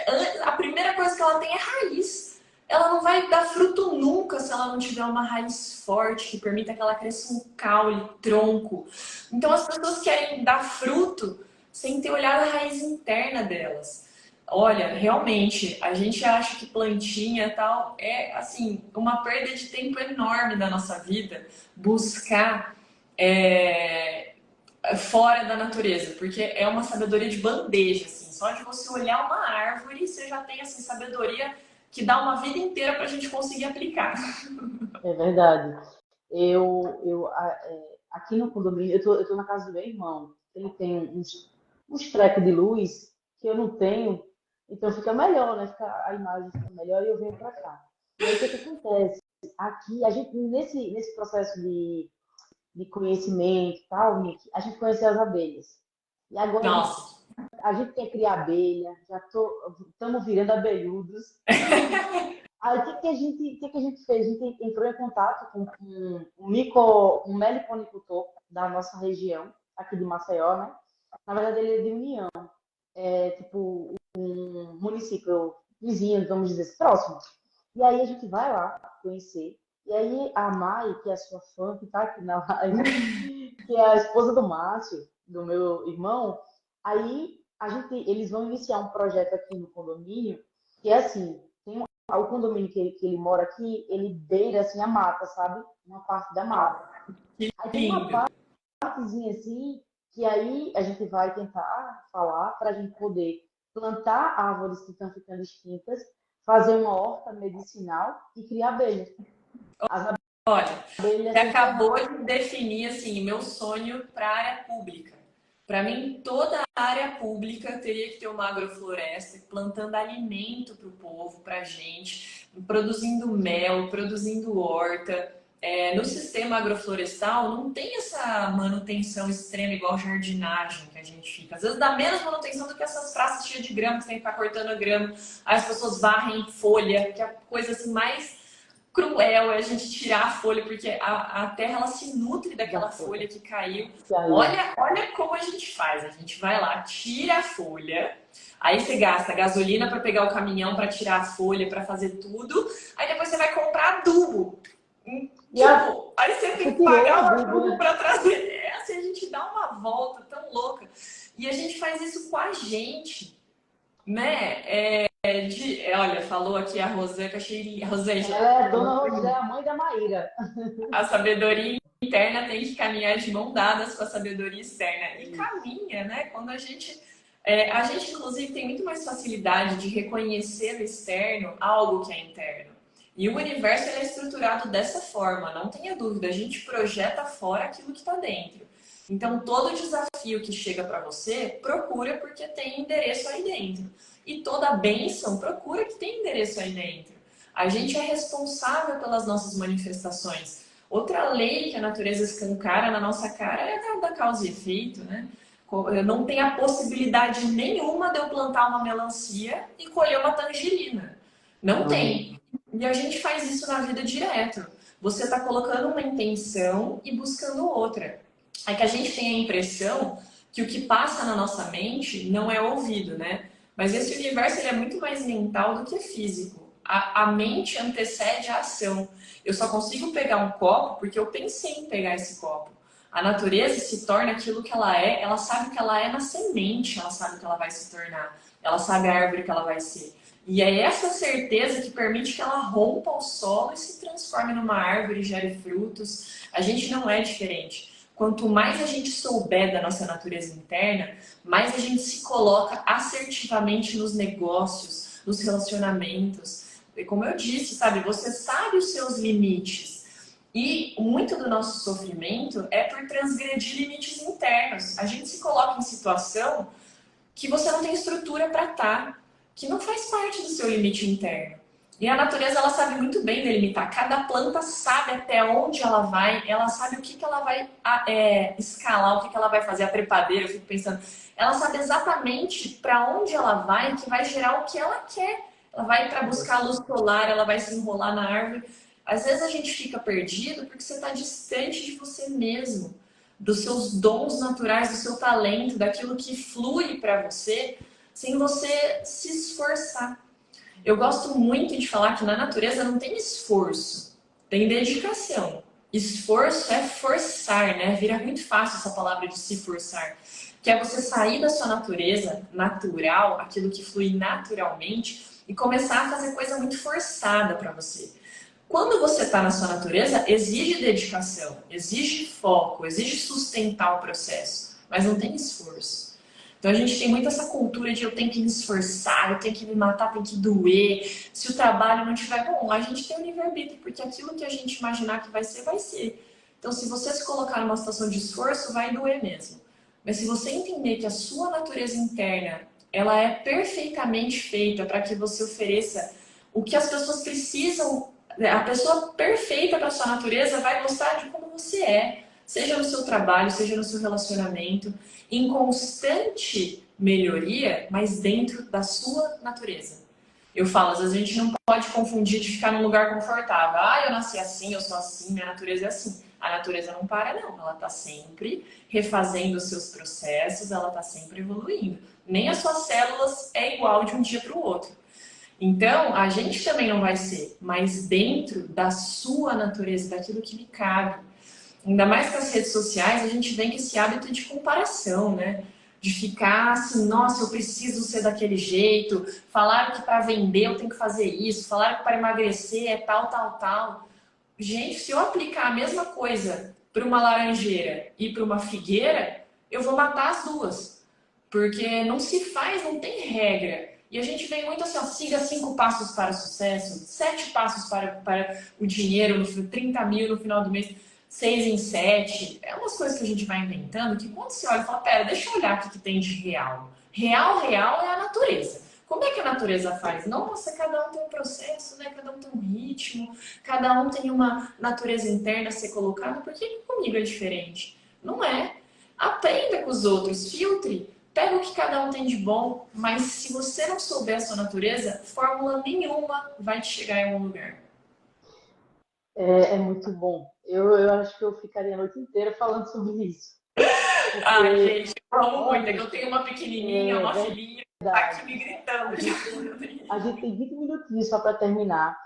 a primeira coisa que ela tem é raiz. Ela não vai dar fruto nunca se ela não tiver uma raiz forte que permita que ela cresça um caule, tronco. Então as pessoas querem dar fruto sem ter olhado a raiz interna delas. Olha, realmente, a gente acha que plantinha e tal é, assim, uma perda de tempo enorme da nossa vida buscar fora da natureza, porque é uma sabedoria de bandeja, assim. Só de você olhar uma árvore, você já tem, assim, sabedoria que dá uma vida inteira para a gente conseguir aplicar. É verdade. Aqui no condomínio, eu tô na casa do meu irmão. Ele tem uns trecos de luz que eu não tenho, então fica melhor, né? A imagem fica melhor e eu venho para cá. E aí o que que acontece? Aqui, a gente, nesse processo de conhecimento e tal, Nick, a gente conheceu as abelhas. E agora Nossa, a gente quer criar abelha, já estamos virando abelhudos. Aí o que a gente fez? A gente entrou em contato com um meliponicultor da nossa região, aqui de Maceió, né? Na verdade, ele é de União, é tipo um município vizinho, vamos dizer, assim, próximo. E aí a gente vai lá conhecer. E aí a Mai, que é a sua fã, que tá aqui na live, que é a esposa do Márcio, do meu irmão, aí eles vão iniciar um projeto aqui no condomínio, que é assim, o condomínio que ele mora aqui, ele beira assim a mata, sabe? Uma parte da mata. que Aí tem uma lindo. partezinha assim que aí a gente vai tentar falar para a gente poder plantar árvores que estão ficando extintas, fazer uma horta medicinal e criar abelhas. As Olha, abelhas você são acabou ferradas. de definir, assim, meu sonho para a área pública. Para mim, toda a área pública teria que ter uma agrofloresta, plantando alimento para o povo, para a gente, produzindo mel, produzindo horta. No sistema agroflorestal não tem essa manutenção extrema igual jardinagem que a gente fica. Às vezes dá menos manutenção do que essas praças cheias de grama, que você tem que ficar cortando a grama. Aí as pessoas varrem folha, que é a coisa assim mais cruel é a gente tirar a folha, porque a terra ela se nutre daquela folha que caiu. Olha como a gente faz. A gente vai lá, tira a folha, aí você gasta gasolina para pegar o caminhão para tirar a folha, para fazer tudo. Aí depois você vai comprar adubo. Aí você tem que pagar o adubo para trazer. Assim, a gente dá uma volta tão louca. E a gente faz isso com a gente, né? Olha, falou aqui a Rosângela, que achei... Rosângela, Dona Rosé, a mãe da Maíra. a sabedoria interna tem que caminhar de mão dadas com a sabedoria externa. E caminha, né? Quando a gente, inclusive, tem muito mais facilidade de reconhecer no externo algo que é interno. E o universo ele é estruturado dessa forma, não tenha dúvida. A gente projeta fora aquilo que está dentro. Então, todo desafio que chega para você, procura porque tem endereço aí dentro. E toda bênção, procura que tem endereço aí dentro. A gente é responsável pelas nossas manifestações. Outra lei que a natureza escancara na nossa cara é a da causa e efeito, né? Não tem a possibilidade nenhuma de eu plantar uma melancia e colher uma tangerina. Não tem. E a gente faz isso na vida direto. Você está colocando uma intenção e buscando outra. É que a gente tem a impressão que o que passa na nossa mente não é ouvido, né? Mas esse universo ele é muito mais mental do que físico. A mente antecede a ação. Eu só consigo pegar um copo porque eu pensei em pegar esse copo. A natureza se torna aquilo que ela sabe o que ela é na semente, ela sabe o que ela vai se tornar, ela sabe a árvore que ela vai ser. E é essa certeza que permite que ela rompa o solo e se transforme numa árvore e gere frutos. A gente não é diferente. Quanto mais a gente souber da nossa natureza interna, mais a gente se coloca assertivamente nos negócios, nos relacionamentos. E como eu disse, sabe, você sabe os seus limites. E muito do nosso sofrimento é por transgredir limites internos. A gente se coloca em situação que você não tem estrutura para estar, que não faz parte do seu limite interno. E a natureza, ela sabe muito bem delimitar. Cada planta sabe até onde ela vai, ela sabe o que ela vai escalar, o que ela vai fazer, a trepadeira, eu fico pensando. Ela sabe exatamente para onde ela vai, que vai gerar o que ela quer. Ela vai para buscar a luz solar, ela vai se enrolar na árvore. Às vezes a gente fica perdido porque você está distante de você mesmo, dos seus dons naturais, do seu talento, daquilo que flui para você, sem você se esforçar. Eu gosto muito de falar que na natureza não tem esforço, tem dedicação. Esforço é forçar, né? Vira muito fácil essa palavra de se forçar. Que é você sair da sua natureza natural, aquilo que flui naturalmente, e começar a fazer coisa muito forçada para você. Quando você está na sua natureza, exige dedicação, exige foco, exige sustentar o processo, mas não tem esforço. Então a gente tem muito essa cultura de eu tenho que me esforçar, eu tenho que me matar, tem que doer. Se o trabalho não tiver bom, a gente tem o livre-arbítrio, porque aquilo que a gente imaginar que vai ser, vai ser. Então se você se colocar numa situação de esforço, vai doer mesmo. Mas se você entender que a sua natureza interna, ela é perfeitamente feita para que você ofereça o que as pessoas precisam, a pessoa perfeita para a sua natureza vai gostar de como você é. Seja no seu trabalho, seja no seu relacionamento, em constante melhoria, mas dentro da sua natureza. Eu falo, às vezes a gente não pode confundir de ficar num lugar confortável. Ah, eu nasci assim, eu sou assim, minha natureza é assim. A natureza não para, não. Ela está sempre refazendo os seus processos, ela está sempre evoluindo. Nem as suas células é igual de um dia para o outro. Então, a gente também não vai ser, mas dentro da sua natureza, daquilo que lhe cabe. Ainda mais com as redes sociais, a gente vem com esse hábito de comparação, né? De ficar assim, nossa, eu preciso ser daquele jeito. Falaram que para vender eu tenho que fazer isso. Falaram que para emagrecer é tal, tal, tal. Gente, se eu aplicar a mesma coisa para uma laranjeira e para uma figueira, eu vou matar as duas. Porque não se faz, não tem regra. E a gente vem muito assim, ó, siga 5 passos para o sucesso, 7 passos para o dinheiro, 30 mil no final do mês. 6 em 7, é umas coisas que a gente vai inventando que quando você olha e fala, pera, deixa eu olhar o que que tem de real. Real é a natureza. Como é que a natureza faz? Nossa, cada um tem um processo, né? Cada um tem um ritmo, cada um tem uma natureza interna a ser colocada. Por que comigo é diferente? Não é. Aprenda com os outros, filtre, pega o que cada um tem de bom, mas se você não souber a sua natureza, fórmula nenhuma vai te chegar em algum lugar. É muito bom. Eu acho que eu ficaria a noite inteira falando sobre isso. Ai, Porque, gente, eu amo muito. É que olha, eu tenho uma pequenininha, uma é filhinha, que tá aqui verdade. me gritando. A gente a gente tem 20 minutinhos só para terminar.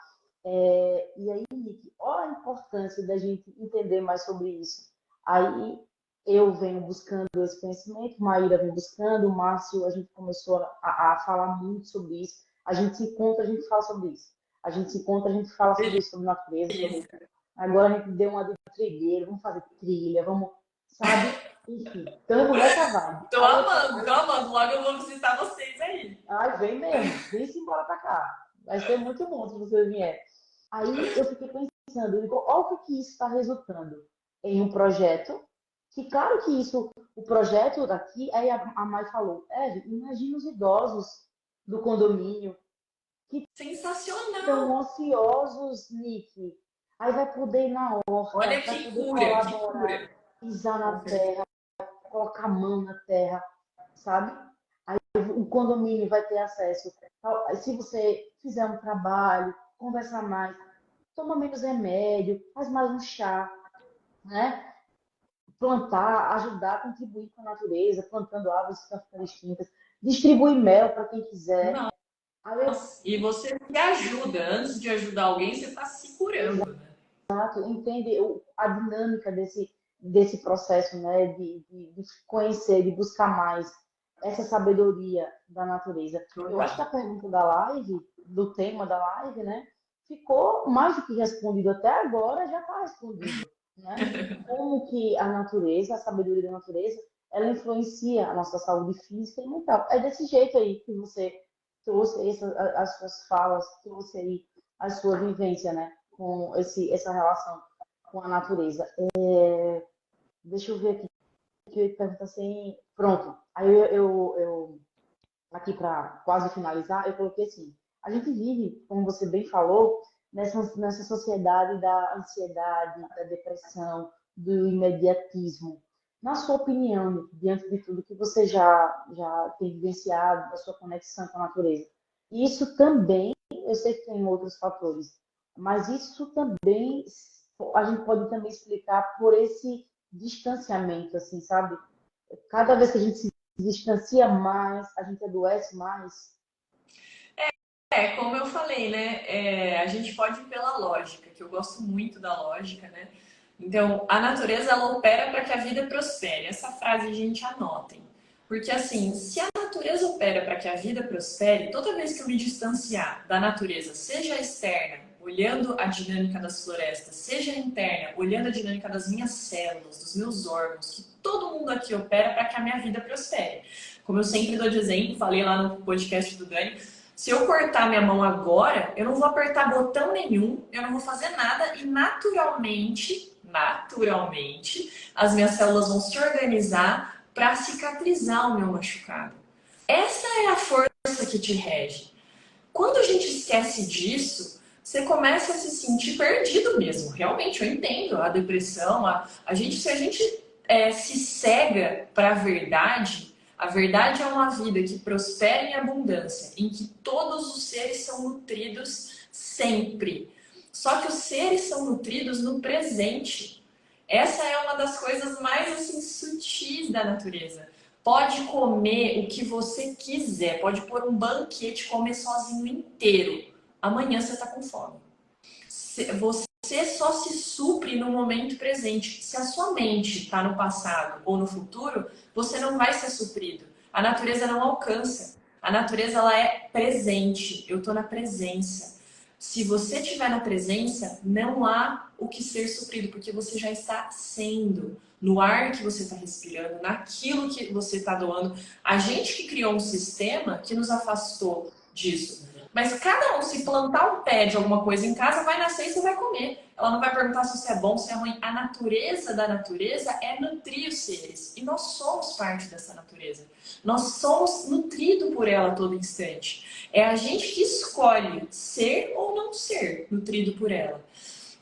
E aí, Nick, olha a importância da gente entender mais sobre isso. Aí eu venho buscando esse conhecimento, Maíra vem buscando, o Márcio, a gente começou a falar muito sobre isso. A gente se encontra, a gente fala sobre isso. A gente se encontra, a gente fala sobre isso, sobre natureza, sobre... Delícia. Agora a gente deu uma de trilheiro, vamos fazer trilha, vamos, sabe? Enfim, estamos nessa vibe. Tô amando, tô amando. Logo eu vou visitar vocês aí. Ai, vem mesmo, vem-se embora pra cá. Vai ser muito bom se você vier. Aí eu fiquei pensando, eu digo, olha o que isso está resultando em um projeto, que claro que isso, o projeto daqui, aí a Mai falou, imagina os idosos do condomínio que estão Sensacional. ansiosos, Nick. Aí vai poder ir na horta, Olha vai que poder cura, que colaborar, cura. pisar Com na certeza. terra, colocar a mão na terra, sabe? O condomínio vai ter acesso. Se você fizer um trabalho, conversar mais, toma menos remédio, faz mais um chá, né? Plantar, ajudar, contribuir com a natureza, plantando árvores que estão ficando extintas, distribuir mel para quem quiser. Aí eu, Nossa, e você se ajuda. Antes de ajudar alguém, você está se curando, né? entende a dinâmica desse processo, né? De conhecer, de buscar mais essa sabedoria da natureza. Eu acho que a Total. pergunta da live, do tema da live, né? Ficou mais do que respondido até agora, já está respondido, né? Como que a natureza, a sabedoria da natureza, ela influencia a nossa saúde física e mental. É desse jeito aí que você trouxe as suas falas, trouxe aí a sua vivência, né? Com essa relação com a natureza. Deixa eu ver aqui, que eu ia perguntar assim. Pronto. Aí eu aqui para quase finalizar, eu coloquei assim: a gente vive, como você bem falou, nessa sociedade da ansiedade, da depressão, do imediatismo. Na sua opinião, diante de tudo que você já tem vivenciado, da sua conexão com a natureza, isso também, eu sei que tem outros fatores, mas isso também a gente pode também explicar por esse distanciamento, assim, sabe? Cada vez que a gente se distancia mais, a gente adoece mais. Como eu falei, né? A gente pode ir pela lógica, que eu gosto muito da lógica, né? Então, a natureza ela opera para que a vida prospere. Essa frase a gente anotem. Porque assim, se a natureza opera para que a vida prospere, toda vez que eu me distanciar da natureza, seja externa, olhando a dinâmica das florestas, seja interna, olhando a dinâmica das minhas células, dos meus órgãos, que todo mundo aqui opera para que a minha vida prospere. Como eu sempre dou de exemplo, falei lá no podcast do Dani, se eu cortar minha mão agora, eu não vou apertar botão nenhum, eu não vou fazer nada e naturalmente, as minhas células vão se organizar para cicatrizar o meu machucado. Essa é a força que te rege. Quando a gente esquece disso, você começa a se sentir perdido mesmo. Realmente, eu entendo a depressão. Se a gente se cega para a verdade é uma vida que prospera em abundância, em que todos os seres são nutridos sempre. Só que os seres são nutridos no presente. Essa é uma das coisas mais assim, sutis da natureza. Pode comer o que você quiser, pode pôr um banquete e comer sozinho inteiro. Amanhã você está com fome. Você só se supre no momento presente. Se a sua mente está no passado ou no futuro, você não vai ser suprido. A natureza não alcança. A natureza ela é presente. Eu estou na presença. Se você estiver na presença, não há o que ser suprido, porque você já está sendo. No ar que você está respirando, naquilo que você está doando. A gente que criou um sistema que nos afastou disso. Mas cada um, se plantar um pé de alguma coisa em casa, vai nascer e você vai comer. Ela não vai perguntar se isso é bom, se é ruim. A natureza da natureza é nutrir os seres. E nós somos parte dessa natureza. Nós somos nutridos por ela a todo instante. É a gente que escolhe ser ou não ser nutrido por ela.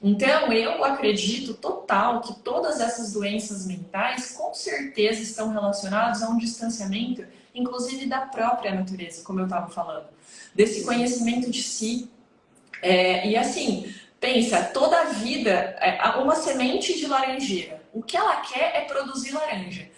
Então, eu acredito total que todas essas doenças mentais com certeza estão relacionadas a um distanciamento, inclusive da própria natureza, como eu estava falando, desse conhecimento de si. E assim, pensa, toda a vida, uma semente de laranjeira, o que ela quer é produzir laranja.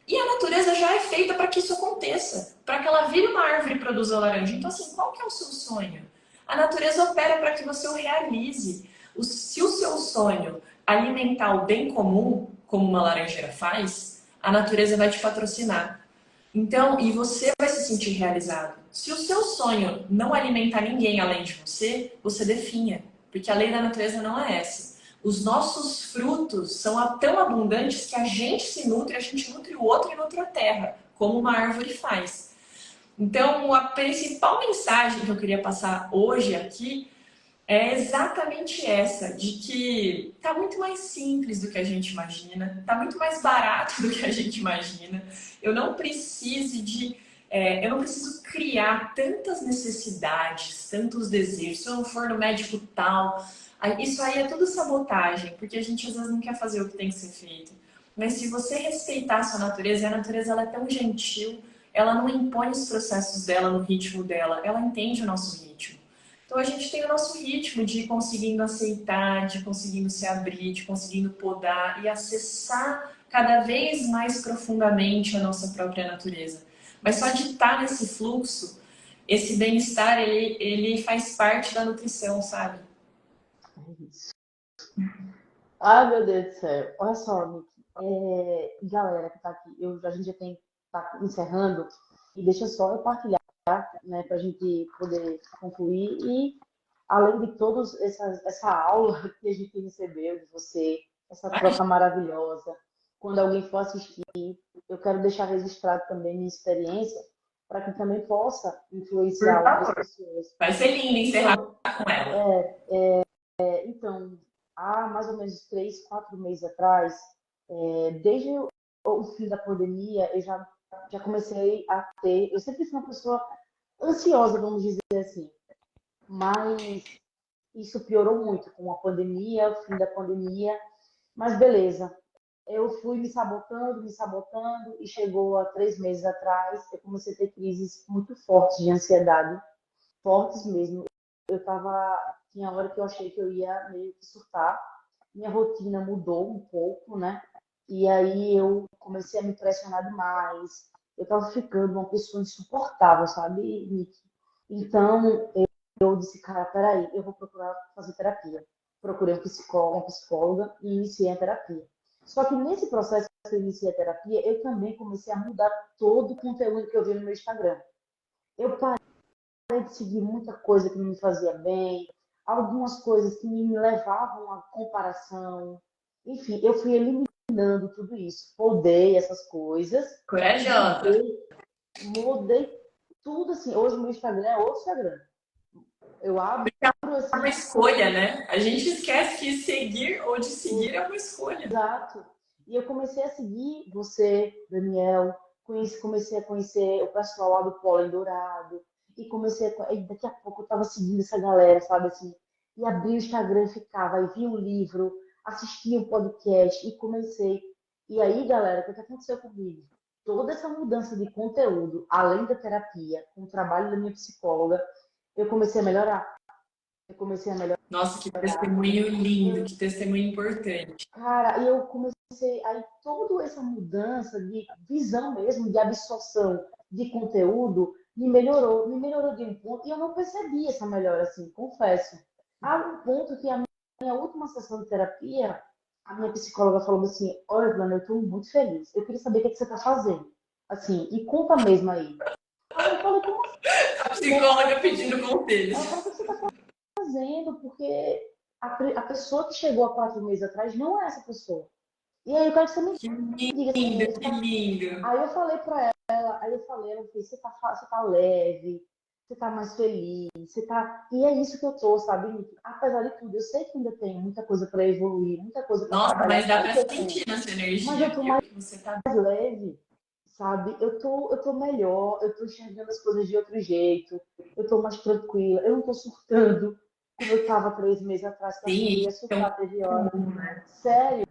E a natureza já é feita para que isso aconteça, para que ela vire uma árvore e produza laranja. Então, assim, qual que é o seu sonho? A natureza opera para que você o realize. Se o seu sonho alimentar o bem comum, como uma laranjeira faz, a natureza vai te patrocinar. Então, e você vai se sentir realizado. Se o seu sonho não alimentar ninguém além de você, você definha, porque a lei da natureza não é essa. Os nossos frutos são tão abundantes que a gente se nutre, a gente nutre o outro e nutre a terra, como uma árvore faz. Então, a principal mensagem que eu queria passar hoje aqui é exatamente essa, de que tá muito mais simples do que a gente imagina, tá muito mais barato do que a gente imagina. Eu não preciso eu não preciso criar tantas necessidades, tantos desejos. Se eu não for no médico tal, isso aí é tudo sabotagem, porque a gente às vezes não quer fazer o que tem que ser feito. Mas se você respeitar a sua natureza, e a natureza ela é tão gentil, ela não impõe os processos dela no ritmo dela, ela entende o nosso ritmo. Então a gente tem o nosso ritmo de ir conseguindo aceitar, de conseguindo se abrir, de conseguindo podar e acessar cada vez mais profundamente a nossa própria natureza. Mas só de estar nesse fluxo, esse bem-estar, ele faz parte da nutrição, sabe? É isso. Ai, meu Deus do céu. Olha só, Nick. Galera que tá aqui, a gente já tem tá encerrando. E deixa só eu partilhar, né, para a gente poder concluir. E além de toda essa aula que a gente recebeu de você, essa troca maravilhosa, quando alguém for assistir, eu quero deixar registrado também minha experiência para que também possa Por influenciar outras favor. pessoas. Vai ser lindo encerrar Então, com ela. então, há mais ou menos 3, 4 meses atrás, desde o fim da pandemia, eu já comecei a ter. Eu sempre fui uma pessoa ansiosa, vamos dizer assim, mas isso piorou muito com a pandemia, o fim da pandemia. Mas beleza, eu fui me sabotando, e chegou há 3 meses atrás, eu comecei a ter crises muito fortes de ansiedade, fortes mesmo. Tinha hora que eu achei que eu ia meio que surtar. Minha rotina mudou um pouco, né? E aí eu comecei a me pressionar demais. Eu tava ficando uma pessoa insuportável, sabe, Nick? Então eu disse, cara, peraí, eu vou procurar fazer terapia. Procurei um psicólogo, uma psicóloga e iniciei a terapia. Só que nesse processo que eu iniciei a terapia, eu também comecei a mudar todo o conteúdo que eu vi no meu Instagram. Eu parei de seguir muita coisa que não me fazia bem, algumas coisas que me levavam à comparação. Enfim, eu fui eliminando tudo isso. Podei essas coisas, Corajosa. mudei tudo assim. Hoje o meu Instagram é outro Instagram. Eu abro É uma assim, escolha, né? A gente esquece que seguir ou de seguir é uma escolha. exato. E eu comecei a seguir você, Daniel, comecei a conhecer o pessoal lá do Pólen Dourado, e daqui a pouco eu estava seguindo essa galera, sabe assim, e abri o Instagram e ficava, aí vi um livro, assistia um podcast e comecei. E aí, galera, o que aconteceu comigo? Toda essa mudança de conteúdo, além da terapia, com o trabalho da minha psicóloga, eu comecei a melhorar. Eu comecei a melhorar. Nossa, que testemunho lindo, que testemunho importante. Cara, e eu comecei aí toda essa mudança de visão mesmo, de absorção de conteúdo, me melhorou de um ponto, e eu não percebi essa melhora assim, confesso. Há um ponto que a minha última sessão de terapia, a minha psicóloga falou assim, olha, Plana, eu estou muito feliz, eu queria saber o que você está fazendo, assim, e conta mesmo aí. Aí eu falei, como A assim? psicóloga pedindo conselhos. Ela falou, o que você está fazendo? Porque a pessoa que chegou há 4 meses atrás não é essa pessoa. E aí eu quero que você me Que diga assim, lindo, que lindo. aí eu falei pra ela, ela fez, você tá leve, você tá mais feliz, você tá. E é isso que eu tô, sabe, Nick? Apesar de tudo, eu sei que ainda tem muita coisa para evoluir, muita coisa para Nossa, trabalhar, mas dá sei pra que eu tenho. sentir na sua Mas eu energia, tô viu? mais Que você tá leve, sabe? Eu tô melhor, eu tô enxergando as coisas de outro jeito, eu tô mais tranquila, eu não tô surtando como eu tava 3 meses atrás, que eu achei que eu assim, ia então, surtar, teve hora. Sério.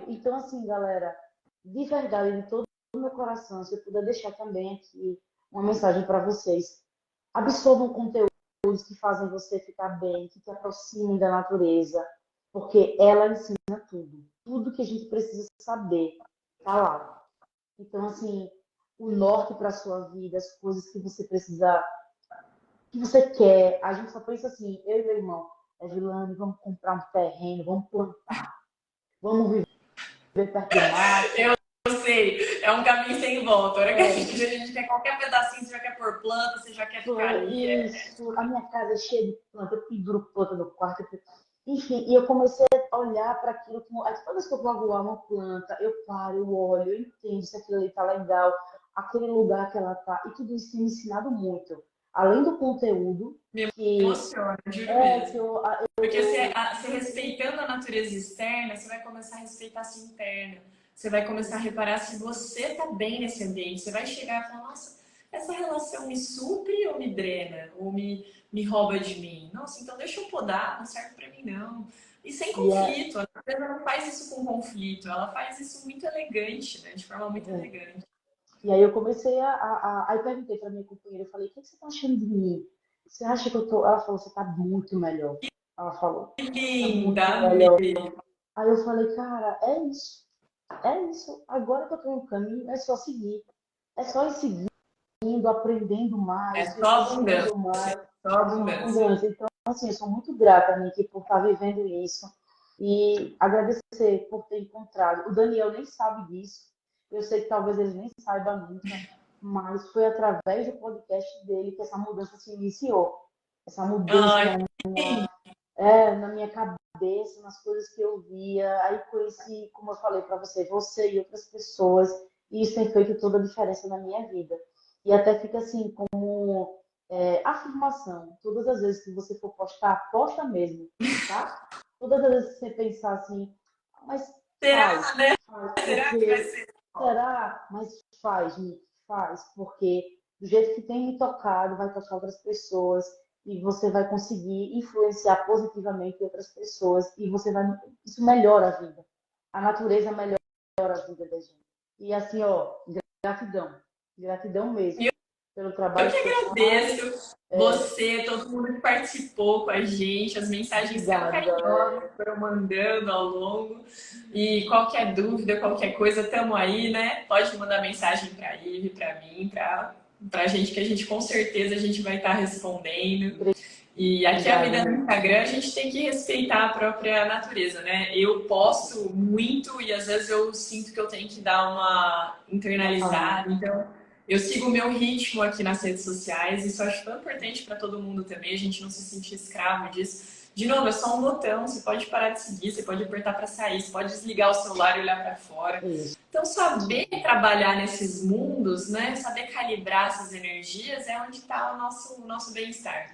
Então, assim, galera, de verdade, de todo o meu coração, se eu puder deixar também aqui uma mensagem para vocês, absorvam conteúdos que fazem você ficar bem, que te aproximem da natureza, porque ela ensina tudo. Tudo que a gente precisa saber tá lá. Então, assim, o norte para a sua vida, as coisas que você precisa, que você quer, a gente só pensa assim, eu e meu irmão, Vilane, vamos comprar um terreno, vamos plantar, vamos viver perto do mar. eu sei, é um caminho sem volta. A hora que É, a gente quer qualquer pedacinho, você já quer pôr planta, você já quer ficar ali. isso, a minha casa é cheia de planta, eu penduro planta no quarto. Enfim, e eu comecei a olhar para aquilo, aí toda vez que eu vou aguar uma planta, eu paro, eu olho, eu entendo se aquilo ali tá legal, aquele lugar que ela tá, e tudo isso tem me ensinado muito. Além do conteúdo, Me que emociona, juro é que mesmo. Porque você respeitando a natureza externa, você vai começar a respeitar a sua interna. Você vai começar a reparar se você está bem nesse ambiente. Você vai chegar e falar, nossa, essa relação me supre ou me drena? Ou me rouba de mim? Nossa, então deixa eu podar, não serve para mim não. E sem e é, conflito. A natureza não faz isso com conflito. Ela faz isso muito elegante, né? De forma muito elegante. e aí eu comecei aí perguntei para minha companheira, eu falei, o que você tá achando de mim? Você acha que eu tô. Ela falou, você tá muito melhor. Ela falou, Que tá linda, muito melhor. amei. Aí eu falei, cara, é isso. É isso. Agora que eu tô no caminho, é só seguir. É só ir seguindo, aprendendo É mais, só abundância. conhecendo mais. Só É só abundância. abundância. Então, assim, eu sou muito grata, Nick, por estar vivendo isso. E agradecer por ter encontrado. O Daniel nem sabe disso. Eu sei que talvez ele nem saiba nunca. Mas foi através do podcast dele que essa mudança se iniciou. Essa mudança Ai, na minha cabeça, nas coisas que eu via. Aí conheci, como eu falei para você e outras pessoas, e isso tem feito toda a diferença na minha vida. E até fica assim, como afirmação. Todas as vezes que você for postar, posta mesmo, tá? Todas as vezes que você pensar assim, mas faz, será, né? Será que vai porque ser? será? Mas faz, Nick, faz, porque do jeito que tem me tocado, vai tocar outras pessoas e você vai conseguir influenciar positivamente outras pessoas e você vai, isso melhora a vida. A natureza melhora a vida da gente. E assim, ó, gratidão, gratidão mesmo pelo Eu trabalho que que você faz. agradeço você, todo mundo que participou com a gente, as mensagens tão Obrigado, galera. carinhosas que foram mandando ao longo. E qualquer dúvida, qualquer coisa, estamos aí, né? Pode mandar mensagem para a Ive, para mim, para a gente, que a gente com certeza a gente vai estar respondendo. E aqui a vida Obrigada. no Instagram, a gente tem que respeitar a própria natureza, né? Eu posto muito e às vezes eu sinto que eu tenho que dar uma internalizada. Então, eu sigo o meu ritmo aqui nas redes sociais. Isso eu acho tão importante para todo mundo também, a gente não se sentir escravo disso. De novo, é só um botão, você pode parar de seguir, você pode apertar para sair, você pode desligar o celular e olhar para fora. Isso. Então, saber trabalhar nesses mundos, né? Saber calibrar essas energias é onde está o nosso bem-estar.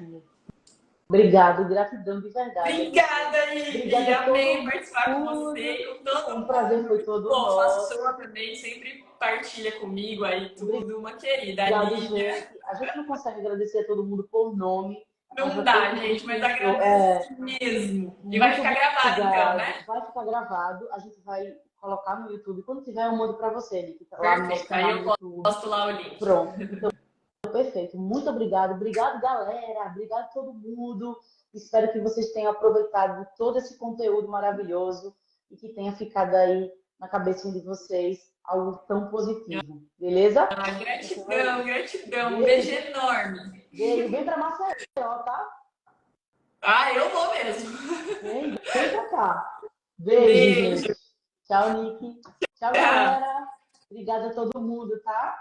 Obrigado, gratidão de verdade a você. Obrigada, Ivy. Obrigada a Amei todo participar com você mundo. e com todo Um prazer foi mundo. todo Pô, faço nosso. sua também, sempre partilha comigo aí tudo. Uma querida, Obrigado, Lívia. gente. A gente não consegue agradecer a todo mundo por nome, mas Não a todo dá, mundo gente, que mas entrou. agradeço mesmo. E vai Muito ficar gravado então, obrigado. né? Vai ficar gravado. A gente vai colocar no YouTube. Quando tiver, eu mando para você, Nick, lá no nosso Perfeito. Aí canal eu no YouTube. posto lá o link. Pronto. Então, perfeito. Muito obrigado. Obrigado, galera. Obrigado a todo mundo. Espero que vocês tenham aproveitado todo esse conteúdo maravilhoso e que tenha ficado aí na cabecinha de vocês algo tão positivo. Beleza? Ah, Então é gratidão, isso. gratidão. Um beijo Beijo. enorme. Beijo. Vem para Maceió, tá? Ah, eu vou mesmo. Vem pra cá. Beijo, Beijo. gente. Tchau, Nick. Tchau, Tchau. galera. Obrigada a todo mundo, tá?